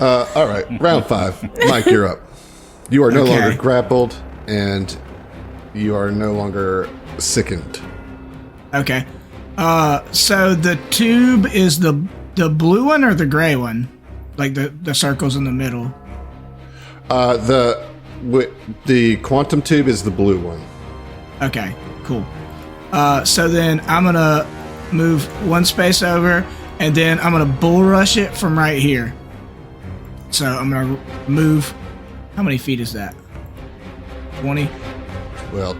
All right. Round 5. Mike, you're up. You are no Okay. longer grappled, and you are no longer sickened. Okay. So the tube is the blue one or the gray one? Like the circles in the middle. The quantum tube is the blue one. Okay, cool. So then I'm gonna move one space over, and then I'm gonna bull rush it from right here. So I'm gonna move. How many feet is that? 20? Well,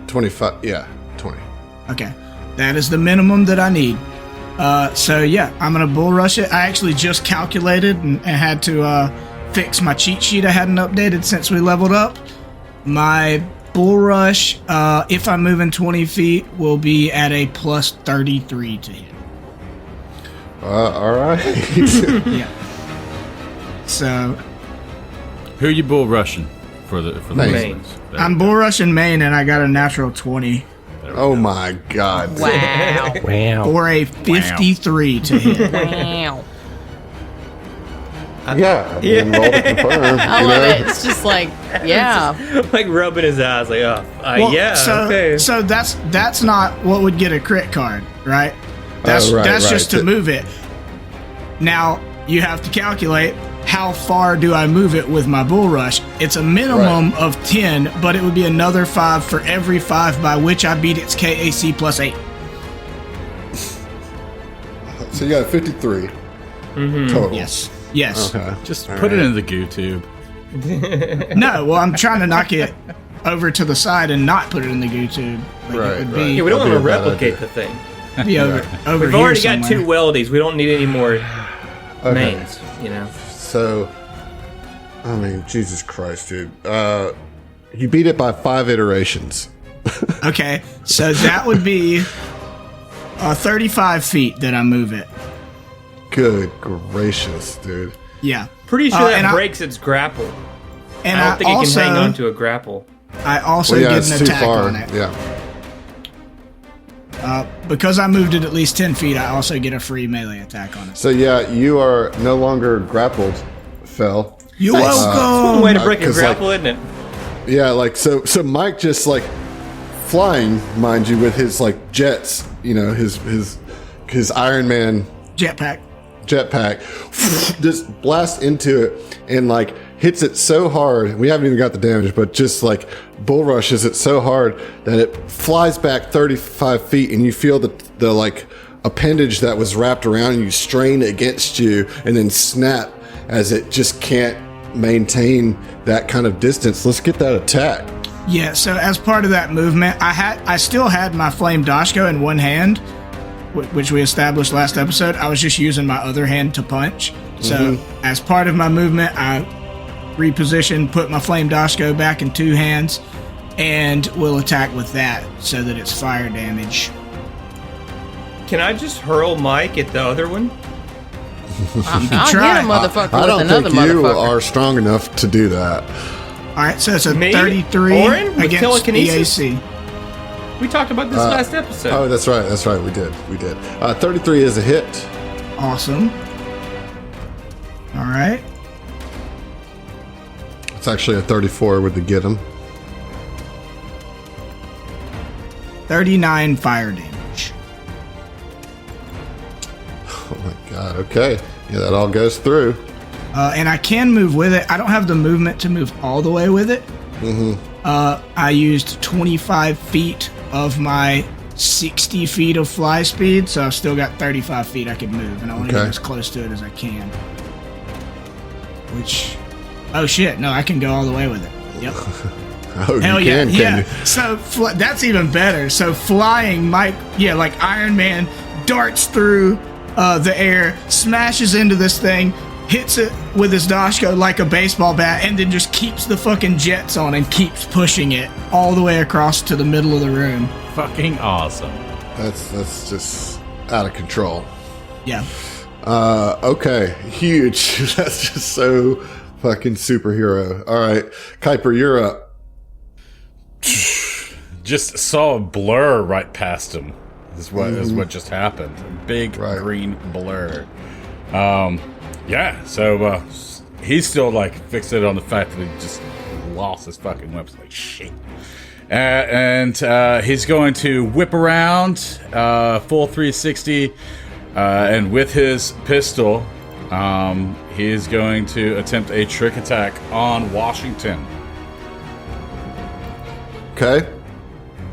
25. Yeah, 20. Okay. That is the minimum that I need. So yeah, I'm gonna bull rush it. I actually just calculated and had to fix my cheat sheet I hadn't updated since we leveled up. My bull rush, if I'm moving 20 feet, will be at a plus 33 to hit. All right. Yeah. So Who are you bull rushing for the Maine. listeners? I'm bull rushing Maine, and I got a natural 20 Oh my God. Wow. Wow. for a 53 to hit. Wow. Yeah. I mean, roll to confirm. I love it. It's just like, yeah. Like rubbing his eyes, like, Well, yeah, so, okay. So that's not what would get a crit card, right? That's right, that's right. just to move it. Now you have to calculate how far do I move it with my bull rush. It's a minimum of 10, but it would be another 5 for every 5 by which I beat its KAC plus 8. So you got 53 total. Yes. Yes. Okay. Just All put it right. in the goo tube. No, well, I'm trying to knock it over to the side and not put it in the goo tube. Like Right, it would right. Yeah, we don't That'd want be to a bad replicate idea. the thing. be over We've here already got somewhere. 2 weldies. We don't need any more Okay. mains, you know. So, I mean, Jesus Christ, dude. You beat it by 5 iterations. Okay, so that would be 35 feet that I move it. Good gracious, dude. Yeah. Pretty sure that breaks its grapple. And I don't think it can hang on to a grapple. I also get an attack on it. Yeah. Because I moved it at least 10 feet, I also get a free melee attack on it. So yeah, you are no longer grappled, Fel. You're One welcome. way to break a 'cause, grapple, isn't it? Yeah, like so Mike just like flying, mind you, with his like jets, you know, his Iron Man Jetpack. just blasts into it and like hits it so hard. We haven't even got the damage, but just like bull rushes it so hard that it flies back 35 feet, and you feel the like appendage that was wrapped around you strain against you and then snap as it just can't maintain that kind of distance. Let's get that attack. Yeah, so as part of that movement, I still had my flame dashko in one hand, which we established last episode. I was just using my other hand to punch. So as part of my movement, I repositioned, put my flame dashko back in 2 hands, and will attack with that so that it's fire damage. Can I just hurl Mike at the other one? I'll try. hit a motherfucker I with don't another think you motherfucker. are strong enough to do that. All right, so it's a Me? 33 Orin? With against telekinesis? EAC. We talked about this last episode. Oh, that's right. We did. 33 is a hit. Awesome. All right. It's actually a 34 with the get him. 39 fire damage. Oh my god. Okay. Yeah, that all goes through. And I can move with it. I don't have the movement to move all the way with it. I used 25 feet of my 60 feet of fly speed, so I've still got 35 feet I can move, and I want to get as close to it as I can. Which, oh shit, no, I can go all the way with it. Yep. Oh, Hell you yeah, can yeah. you? So that's even better. So flying, Mike, yeah, like Iron Man, darts through the air, smashes into this thing, hits it with his dashko like a baseball bat, and then just keeps the fucking jets on and keeps pushing it all the way across to the middle of the room. Fucking awesome. That's just out of control. Yeah. Okay, huge. That's just so fucking superhero. All right, Kuiper, you're up. Just saw a blur right past him. Is what just happened. A big green blur. Yeah. So he's still like fixated on the fact that he just lost his fucking weapon. Like shit. And he's going to whip around full 360, and with his pistol, he is going to attempt a trick attack on Washington. Okay.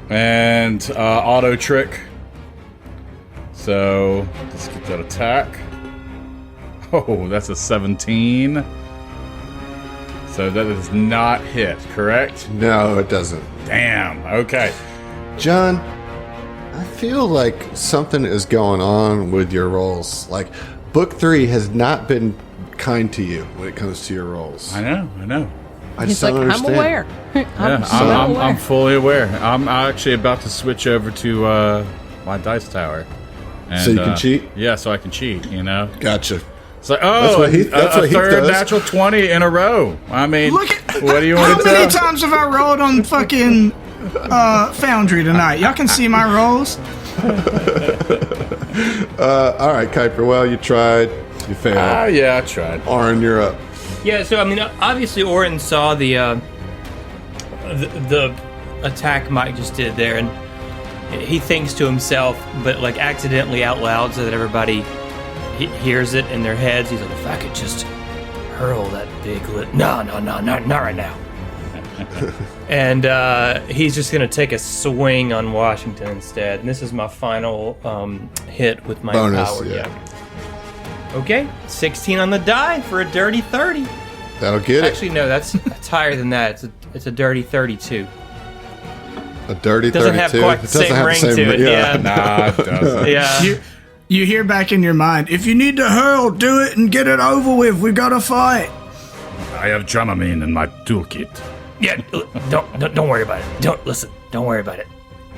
And auto trick. So let's get that attack. Oh, that's a 17. So that does not hit, correct? No, it doesn't. Damn. Okay. John, I feel like something is going on with your rolls. Like, Book 3 has not been kind to you when it comes to your rolls. I know. I He's just like, don't understand. I'm aware. I'm fully aware. I'm actually about to switch over to my dice tower. And, So you can cheat? Yeah, so I can cheat, you know? Gotcha. It's like, That's what Heath a third does. natural 20 in a row. I mean, Look at what do you how want to many tell? times have I rolled on fucking Foundry tonight? Y'all can see my rolls. All right, Kuiper. Well, you tried. You failed. Yeah, I tried. Orin, you're up. Yeah, so I mean, obviously Orin saw the attack Mike just did there, and he thinks to himself, but like accidentally out loud, so that everybody hears it in their heads. He's like, if I could just hurl that big no, not right now. And he's just gonna take a swing on Washington instead. And this is my final hit with my Bonus, power. yeah. Okay, 16 on the die for a dirty 30. That'll get it. Actually, no, that's higher than that. It's a dirty 32. A dirty 32. Doesn't have quite the same ring to it. Yeah. Nah, it doesn't. Yeah. You hear back in your mind, if you need to hurl, do it and get it over with. We gotta fight. I have Dramamine in my toolkit. Yeah, don't worry about it. Don't worry about it.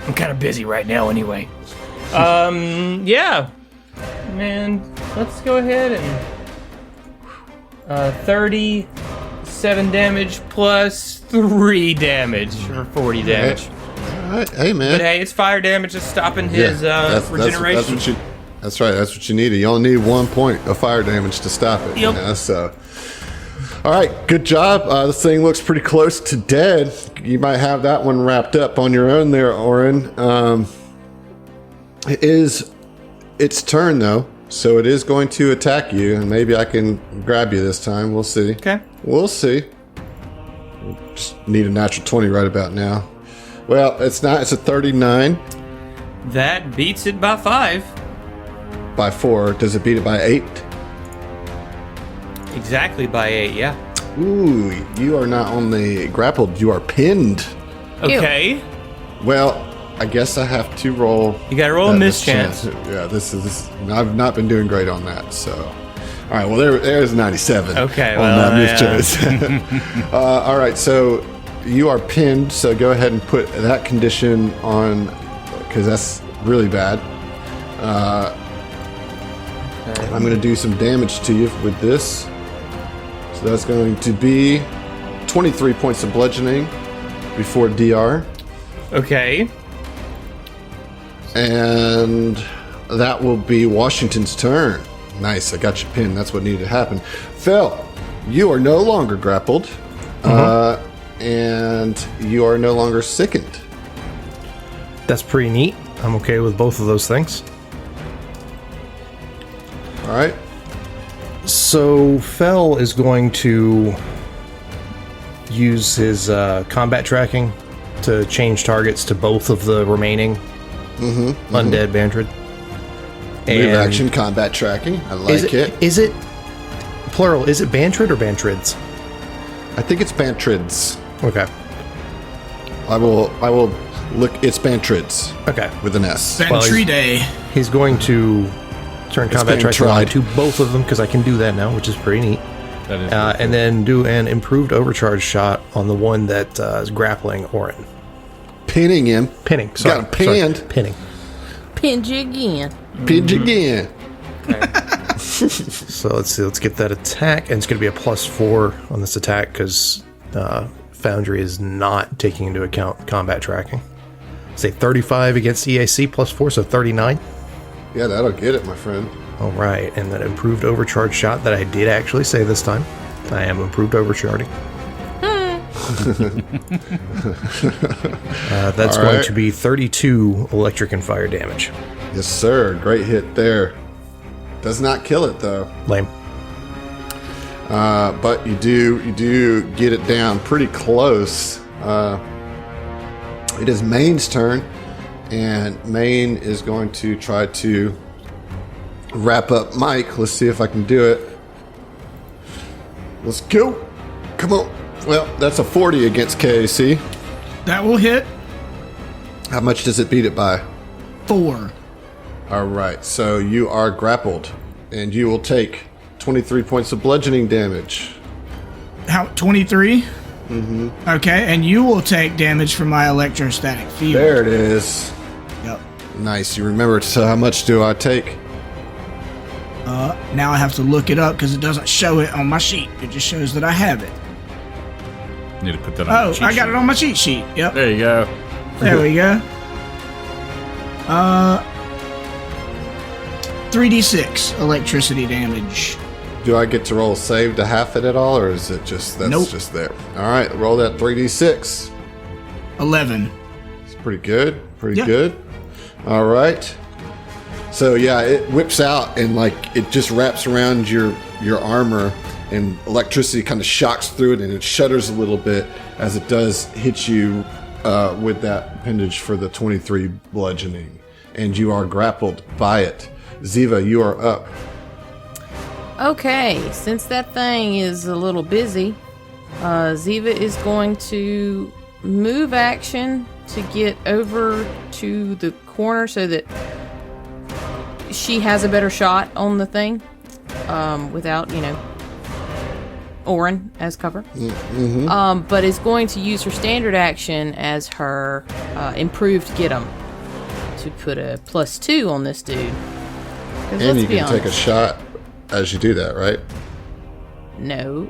I'm kind of busy right now anyway. Yeah. Man, let's go ahead and 37 damage plus 3 damage for 40 damage. All right. Hey, man. But hey, it's fire damage just stopping his regeneration. That's right. That's what you need. You only need 1 point of fire damage to stop it. Yep. You know, so, all right, good job. This thing looks pretty close to dead. You might have that one wrapped up on your own there, Orin. It is its turn though, so it is going to attack you, and maybe I can grab you this time. We'll see. Okay. We'll see. Just need a natural 20 right about now. Well, it's not. It's a 39. That beats it by 5. By 4. Does it beat it by 8? Exactly by 8, yeah. Ooh, you are not only grappled, you are pinned. Okay. Well, I guess I have to roll. You gotta roll a mischance. Yeah, this is. I've not been doing great on that, so. All right, well, there's 97. Okay, on well, that mischance. All right, so you are pinned, so go ahead and put that condition on, because that's really bad. And I'm going to do some damage to you with this. So that's going to be 23 points of bludgeoning before DR. Okay. And that will be Washington's turn. Nice, I got you pinned. That's what needed to happen. Phil, you are no longer grappled. And you are no longer sickened. That's pretty neat. I'm okay with both of those things. All right. So Fel is going to use his combat tracking to change targets to both of the remaining undead Bantrid. Move action combat tracking. I like it. Is it plural? Is it Bantrid or Bantrids? I think it's Bantrids. Okay. I will look. It's Bantrids. Okay. With an S. Bantride. He's going to turn combat tracking on tried. to both of them because I can do that now, which is pretty neat. That is And then do an improved overcharge shot on the one that is grappling Orin. Pinning him. Pinning. Sorry. Got him pinned. Sorry, pinning. Pinned you again. Pinned again. So let's see. Let's get that attack. And it's going to be a +4 on this attack because Foundry is not taking into account combat tracking. Say 35 against EAC +4, so 39. Yeah, that'll get it, my friend. All right. And that improved overcharge shot that I did actually say this time. I am improved overcharging. That's going to be 32 electric and fire damage. Yes, sir. Great hit there. Does not kill it though. Lame. But you do get it down pretty close. It is Maine's turn, and Maine is going to try to wrap up Mike. Let's see if I can do it. Let's go. Come on. Well, that's a 40 against KAC. That will hit. How much does it beat it by? 4. All right, so you are grappled, and you will take 23 points of bludgeoning damage. How? 23? Mm-hmm. Okay, and you will take damage from my electrostatic field. There it is. Yep. Nice. You remember, so how much do I take? Now I have to look it up because it doesn't show it on my sheet. It just shows that I have it. Need to put that on. Oh, I got it on my cheat sheet. Yep. There you go. There we go. 3d6 electricity damage. Do I get to roll save to half it at all, or is it just that's Nope. just there? All right, roll that 3d6. 11. It's pretty good. Pretty Yeah. good. All right. So yeah, it whips out and like it just wraps around your armor, and electricity kind of shocks through it, and it shudders a little bit as it does hit you with that appendage for the 23 bludgeoning, and you are grappled by it. Ziva, you are up. Okay, since that thing is a little busy, Ziva is going to move action to get over to the corner so that she has a better shot on the thing without, Orin as cover. But is going to use her standard action as her improved get 'em to put a +2 on this dude. And you can take a shot as you do that, right? No.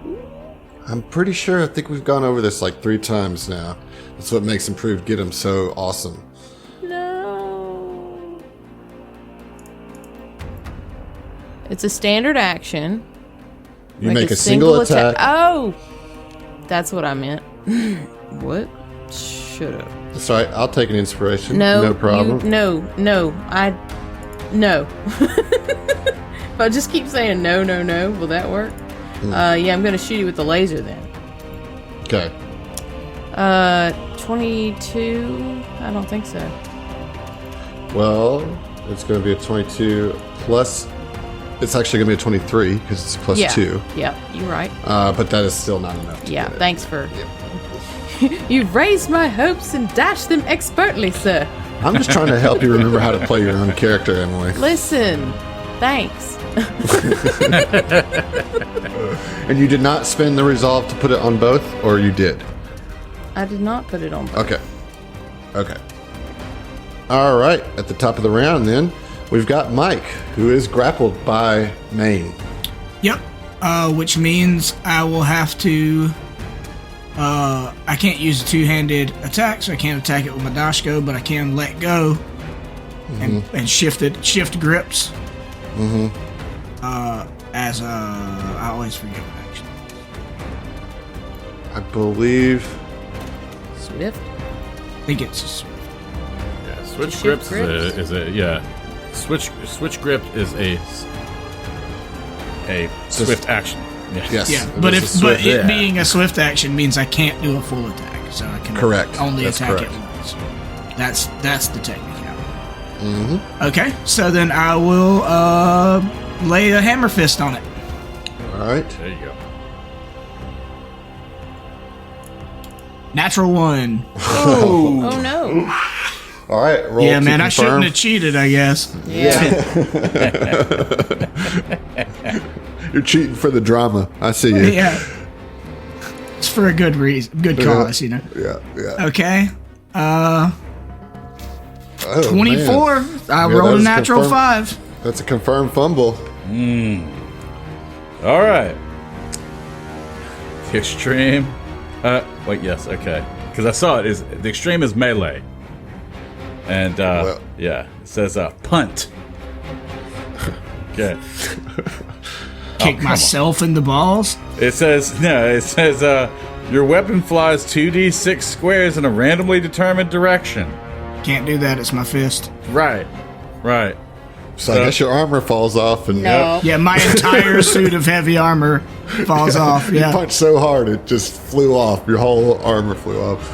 I'm pretty sure. I think we've gone over this like 3 times now. That's what makes improved get 'em so awesome. No. It's a standard action. You make a single attack. Oh, that's what I meant. What? Shut up. That's all right. I'll take an inspiration. No, no problem. No. If I just keep saying no, will that work? Yeah, I'm gonna shoot you with the laser then. Okay. 22? I don't think so. Well, it's going to be a 22 plus. It's actually going to be a 23 because it's +2. Yeah, you're right. But that is still not enough. Yeah, thanks for. You've raised my hopes and dashed them expertly, sir. I'm just trying to help you remember how to play your own character, Emily. Listen, thanks. And you did not spend the resolve to put it on both, or you did? I did not put it on both. Okay. All right. At the top of the round, then, we've got Mike, who is grappled by Maine. Yep. Which means I will have to. I can't use a two-handed attack, so I can't attack it with my dashko, but I can let go and shift grips. As I always forget what action. I believe. Swift? I think it's a swift. Yeah, switch grips is a yeah. Switch grip is a swift action. Yes. Yeah, but it being a swift action means I can't do a full attack, so I can only attack it once. That's the technicality. Okay, so then I will lay a hammer fist on it. All right. There you go. Natural 1. Oh no. All right. Roll Yeah, to man, I confirm. shouldn't have cheated, I guess. Yeah. You're cheating for the drama. I see you. Yeah. It's for a good reason, good cause, you know. Yeah. Okay. Oh, 24. man. I Yeah, rolled that a is natural confirmed. 5. That's a confirmed fumble. All right. The extreme. Wait. Yes. Okay. Because I saw it. Is the extreme is melee. And yeah, it says punt. Okay. Kick myself in the balls. It says your weapon flies 2d6 squares in a randomly determined direction. Can't do that. It's my fist. Right. So I guess your armor falls off, and No. Yeah, my entire suit of heavy armor falls off. you Yeah. punched so hard it just flew off. Your whole armor flew off.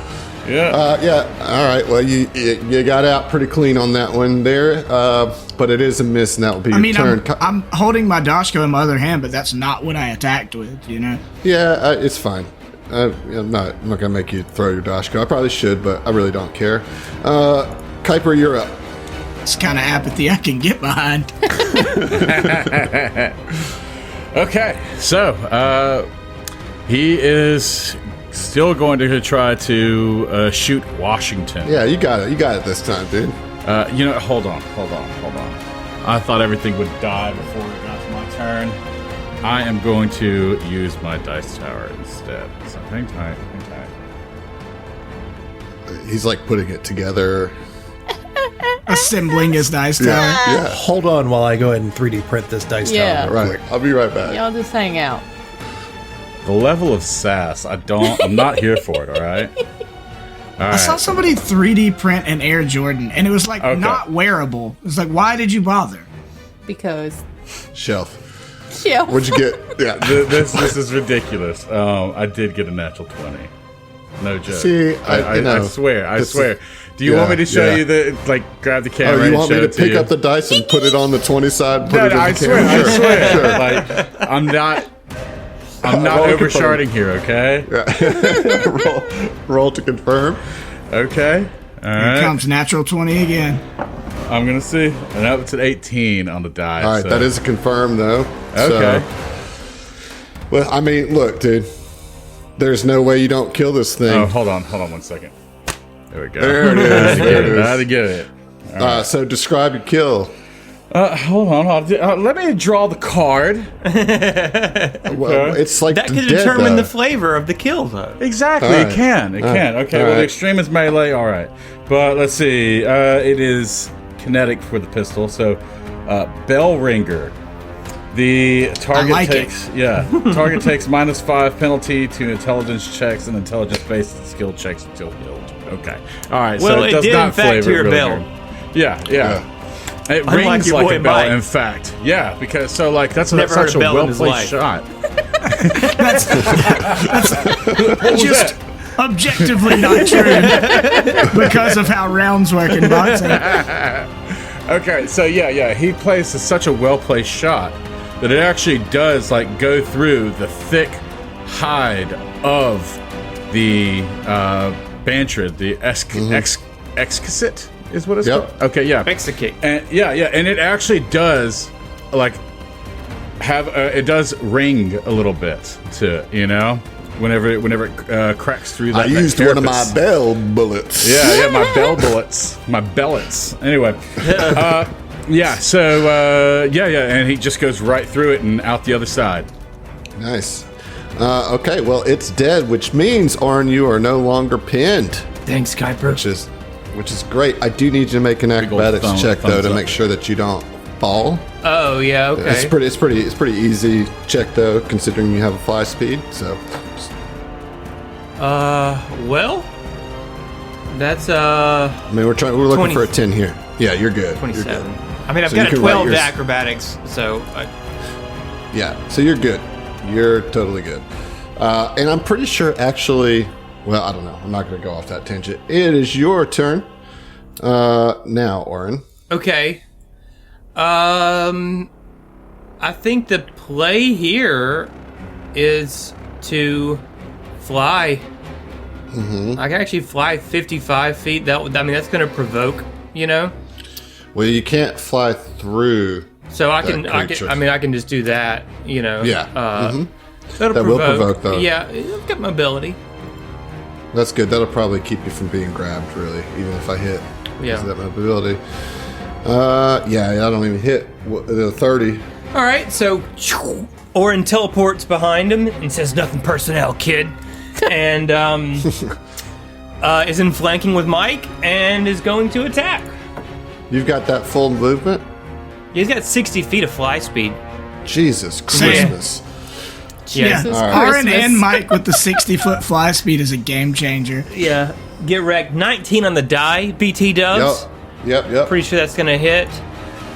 Yeah. Yeah. All right. Well, you got out pretty clean on that one there, but it is a miss, and that will be your turn. I'm holding my dashko in my other hand, but that's not what I attacked with, you know? Yeah, it's fine. I'm not going to make you throw your dashko. I probably should, but I really don't care. Kuiper, you're up. It's kind of apathy I can get behind. Okay. So he is still going to try to shoot Washington. Yeah, you got it. You got it this time, dude. Hold on. I thought everything would die before it got to my turn. I am going to use my dice tower instead. So hang tight. He's like putting it together. Assembling his dice tower. Yeah. Hold on while I go ahead and 3D print this dice Yeah. tower. Right. I'll be right back. Y'all just hang out. The level of sass, I'm not here for it, all right? I saw somebody 3D print an Air Jordan, and it was like not wearable. It was like, why did you bother? Because. Shelf. Yeah. What'd you get? Yeah. This is ridiculous. I did get a natural 20. No joke. See, I swear. Do you want me to show you grab the camera? Oh, you want me to and show it pick you? up the dice and put it on the 20 side? And put No, it in I the swear. camera? Sure. Like, I'm not Roll to oversharding here, okay? Roll to confirm. Okay. All Here right. comes natural 20 again. I'm gonna see. And that was an 18 on the die. All right, so. that is a confirm though. Okay. Well, I mean, look, dude. There's no way you don't kill this thing. Oh, hold on 1 second. There we go. There it is. There it is. How to get it. So describe your kill. Hold on. Let me draw the card. Well, it's like That could dead, determine though. the flavor of the kill, though. Exactly. All right. It can. Okay. All Well, right. the extreme is melee. All right. But let's see. It is kinetic for the pistol. So, bell ringer. The target like it. takes target takes -5 penalty to intelligence checks and intelligence-based skill checks until healed. Okay. All right. Well, so it does did, not in fact, flavor to your really bell. good. Yeah. It Unlike rings your like boy a bell. Mike. In fact, yeah, because so like that's Never heard such a a bell in his well-placed life. shot. That's just objectively not true because of how rounds work in boxing. Okay, so yeah, he plays such a well-placed shot that it actually does like go through the thick hide of the Bantrid, the exquisite is what it's Yep. called. Okay, yeah, Execute. and and it actually does like have it does ring a little bit to whenever it cracks through that. I used that one of my carapace. bell bullets. Yeah, my bell bullets, my bellets. Anyway, yeah. So and he just goes right through it and out the other side. Nice. Okay, well, it's dead, which means, Orin, you are no longer pinned, Thanks, Kuiper. which is great. I do need you to make an old acrobatics check, though, thumbs to up. make sure that you don't fall. Oh, yeah, okay. It's pretty easy check, though, considering you have a fly speed. So, Well, that's, I mean, we're looking 20 for a 10 here. Yeah, you're good. You're 27. good. I mean, I've So you got a can write 12 to yours. acrobatics, so... Yeah, so you're good. You're totally good. And I'm pretty sure, actually, well, I don't know. I'm not going to go off that tangent. It is your turn now, Orin. Okay. I think the play here is to fly. Mm-hmm. I can actually fly 55 feet. That's going to provoke, Well, you can't fly through. So I That can creature. I can just do that, Yeah. That'll That will provoke, though. Yeah, it'll get mobility. That's good. That'll probably keep you from being grabbed, really, even if I hit. Yeah. Because of that mobility. Yeah, I don't even hit the 30. All right, so Orin teleports behind him and says, "Nothing personnel, kid," and is in flanking with Mike and is going to attack. You've got that full movement? He's got 60 feet of fly speed. Jesus Christmas. Yeah, Jesus Aaron Christmas. and Mike with the 60-foot fly speed is a game changer. Yeah. Get wrecked. 19 on the die, BT dubs. Yep. Pretty sure that's gonna hit.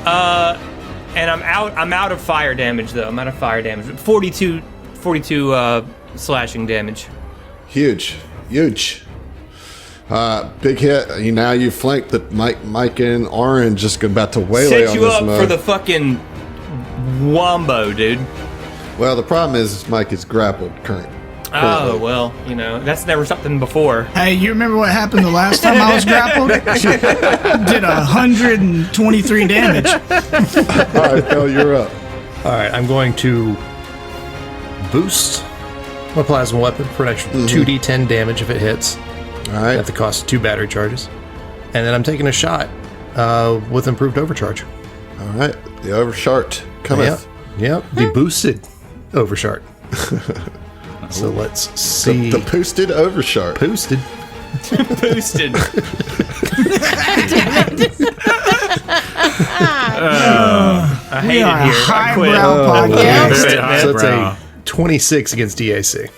And I'm out of fire damage though. I'm out of fire damage. 42 slashing damage. Huge. Big hit. Now you flanked the Mike and Orange just about to waylay Set on you this up mug. for the fucking wombo, dude. Well, the problem is Mike is grappled currently. Oh, well, that's never something before. Hey, you remember what happened the last time I was grappled? Did 123 damage. All right, Phil, you're up. All right, I'm going to boost my plasma weapon for an extra 2d10 damage if it hits All right. at the cost of 2 battery charges. And then I'm taking a shot with improved overcharge. All right. The overshart cometh. Yep, the boosted overshart. So let's see. The boosted overshart. Boosted. Boosted. I hate We are it a here. I quit. highbrow podcast. Yeah. So that's a 26 against DAC.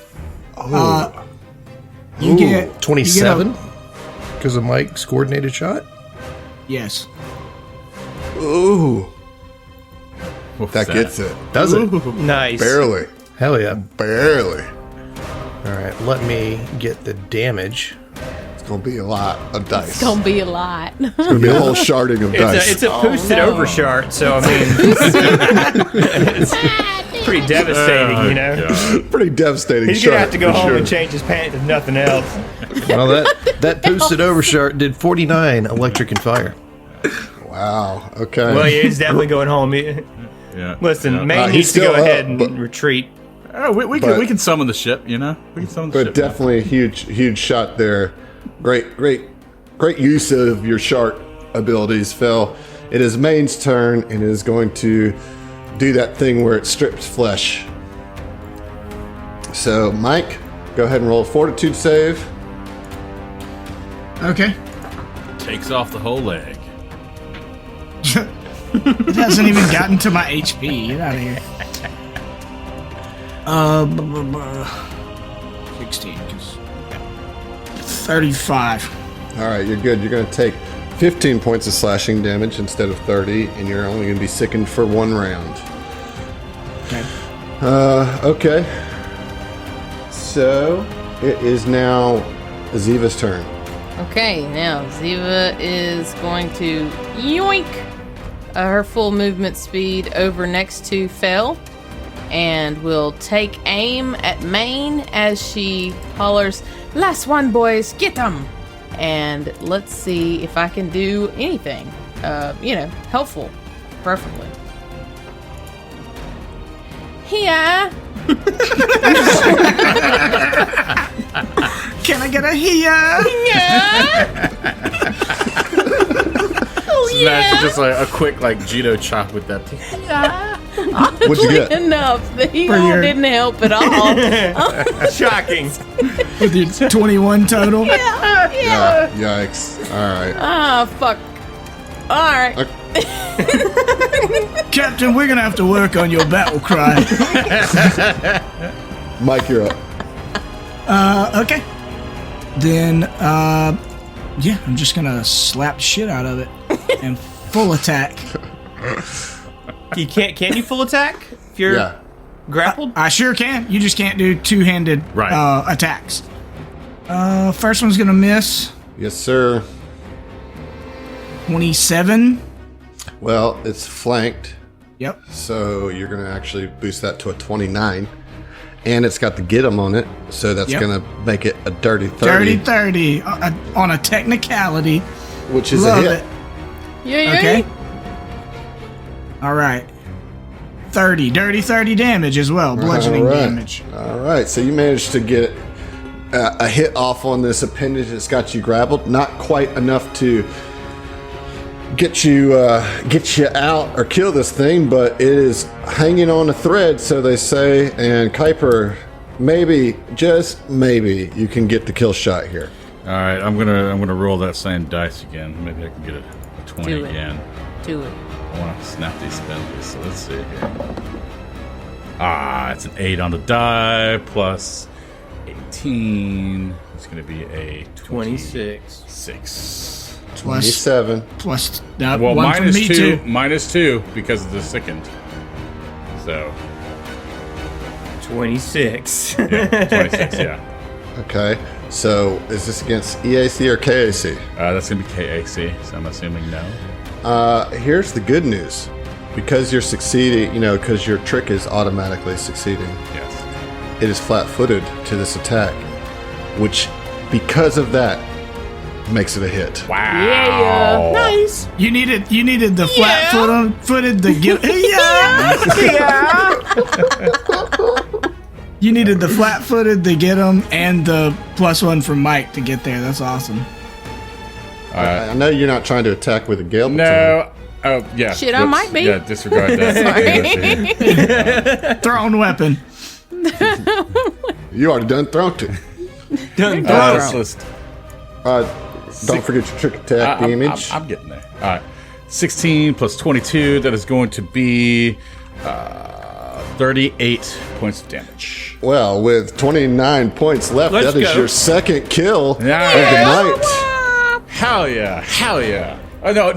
You get 27 because of Mike's coordinated shot. Yes. Ooh. What's That gets it. Does it? Nice. Barely. Hell yeah. Barely. All right, let me get the damage. It's going to be a lot of dice. It's gonna be a lot. It's going to be a whole sharding of dice. It's a boosted overshart, so I mean, it's pretty devastating, Pretty devastating He's shart. gonna have to go for home sure. and change his pants if nothing else. Well, that boosted overshart did 49 electric and fire. Wow. Okay. Well, yeah, he's definitely going home. Yeah. Listen, Yeah. May he's needs to go still ahead up, and but- retreat. Oh, we can summon the ship, you know? We can summon the ship. But definitely a huge shot there. Great use of your shark abilities, Phil. It is Main's turn, and it is going to do that thing where it strips flesh. So, Mike, go ahead and roll a fortitude save. Okay. Takes off the whole leg. It hasn't even gotten to my HP. Get out of here. 16. 35. All right, you're good. You're going to take 15 points of slashing damage instead of 30, and you're only going to be sickened for 1 round. Okay. Okay. So, it is now Ziva's turn. Okay, now Ziva is going to yoink her full movement speed over next to Fel, and will take aim at Maine as she hollers, "Last one, boys, get them!" And let's see if I can do anything, helpful, preferably. Here. Can I get a here? Smash just like a quick judo chop with that. What'd you get? Enough. The heel your- didn't help at all. Shocking. With your 21 total? Yeah, yikes. All right. Ah, fuck. All right. Captain, we're going to have to work on your battle cry. Mike, you're up. Okay. Then, I'm just going to slap the shit out of it. And full attack. You can't. Can you full attack if you're grappled? I sure can. You just can't do two-handed attacks. First one's going to miss. Yes, sir. 27. Well, it's flanked, Yep. so you're going to actually boost that to a 29. And it's got the get 'em on it, so that's Yep. going to make it a dirty 30. Dirty 30 on a technicality. Which is Love a hit. it. Yeah. Okay. All right. 30. Dirty 30 damage as well. Bludgeoning All right. damage. All right, so you managed to get a hit off on this appendage that's got you grappled. Not quite enough to get you out or kill this thing, but it is hanging on a thread, so they say. And Kuiper, maybe, just maybe, you can get the kill shot here. All right, I'm gonna roll that same dice again. Maybe I can get a 20 Do it. again. Do it. I want to snap these spindles. So let's see here. It's an 8 on the die plus 18. It's gonna be a 26. 6. 27. Plus Well, one from me too. minus 2 because of the sickened. So 26. yeah, 26. Yeah. Okay, so is this against EAC or KAC? That's gonna be KAC. So I'm assuming no. Here's the good news. Because you're succeeding, because your trick is automatically succeeding, Yes. it is flat-footed to this attack, which, because of that, makes it a hit. Wow. Yeah. Nice. You needed the flat-footed to get. You needed the flat-footed to get him, and the +1 from Mike to get there. That's awesome. I know you're not trying to attack with a gale baton. No. Oh yeah. Shit, I might be. Yeah, disregard that. Thrown weapon. You already done thrown to. Done. Let's Don't forget your trick attack damage. I'm getting there. All right. 16 plus 22. That is going to be 38 points of damage. Well, with 29 points left, Let's that is go. your second kill of the Yeah. night. Hell yeah. Hell yeah. Oh, no. You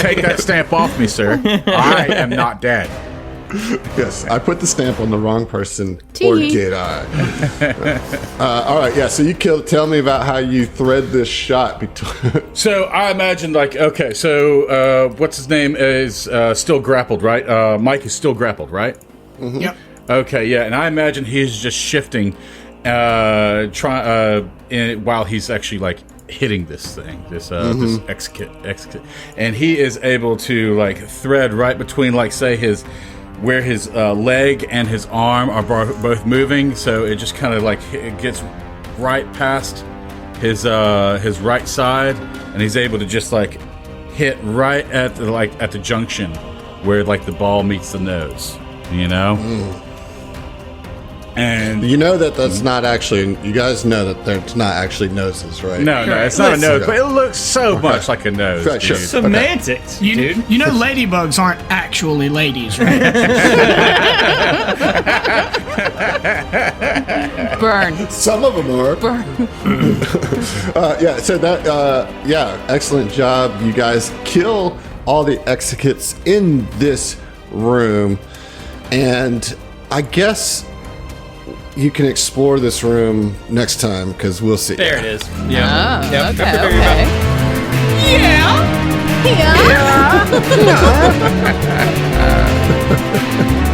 take that stamp off me, sir. I am not dead. Yes, I put the stamp on the wrong person, or did I? All right, yeah, so you killed. Tell me about how you thread this shot between. So I imagine, what's his name is still grappled, right? Mike is still grappled, right? Mm-hmm. Yep. Okay, yeah, and I imagine he's just shifting, while he's actually hitting this thing, this X kit, and he is able to thread right between, say his where his leg and his arm are both moving, so it just kind of like it gets right past his right side, and he's able to just like hit right at the junction where like the ball meets the nose, you know. And you know that's not actually. You guys know that it's not actually noses, right? No, it's not a nose, but it looks so much like a nose. Right, sure. Semantics, dude. You know, ladybugs aren't actually ladies, right? Burn. Some of them are. Burn. Yeah. So excellent job. You guys kill all the executs in this room, and I guess you can explore this room next time because we'll see. There it is. Yeah. Oh, Yep. okay. Prepare your mouth. Yeah.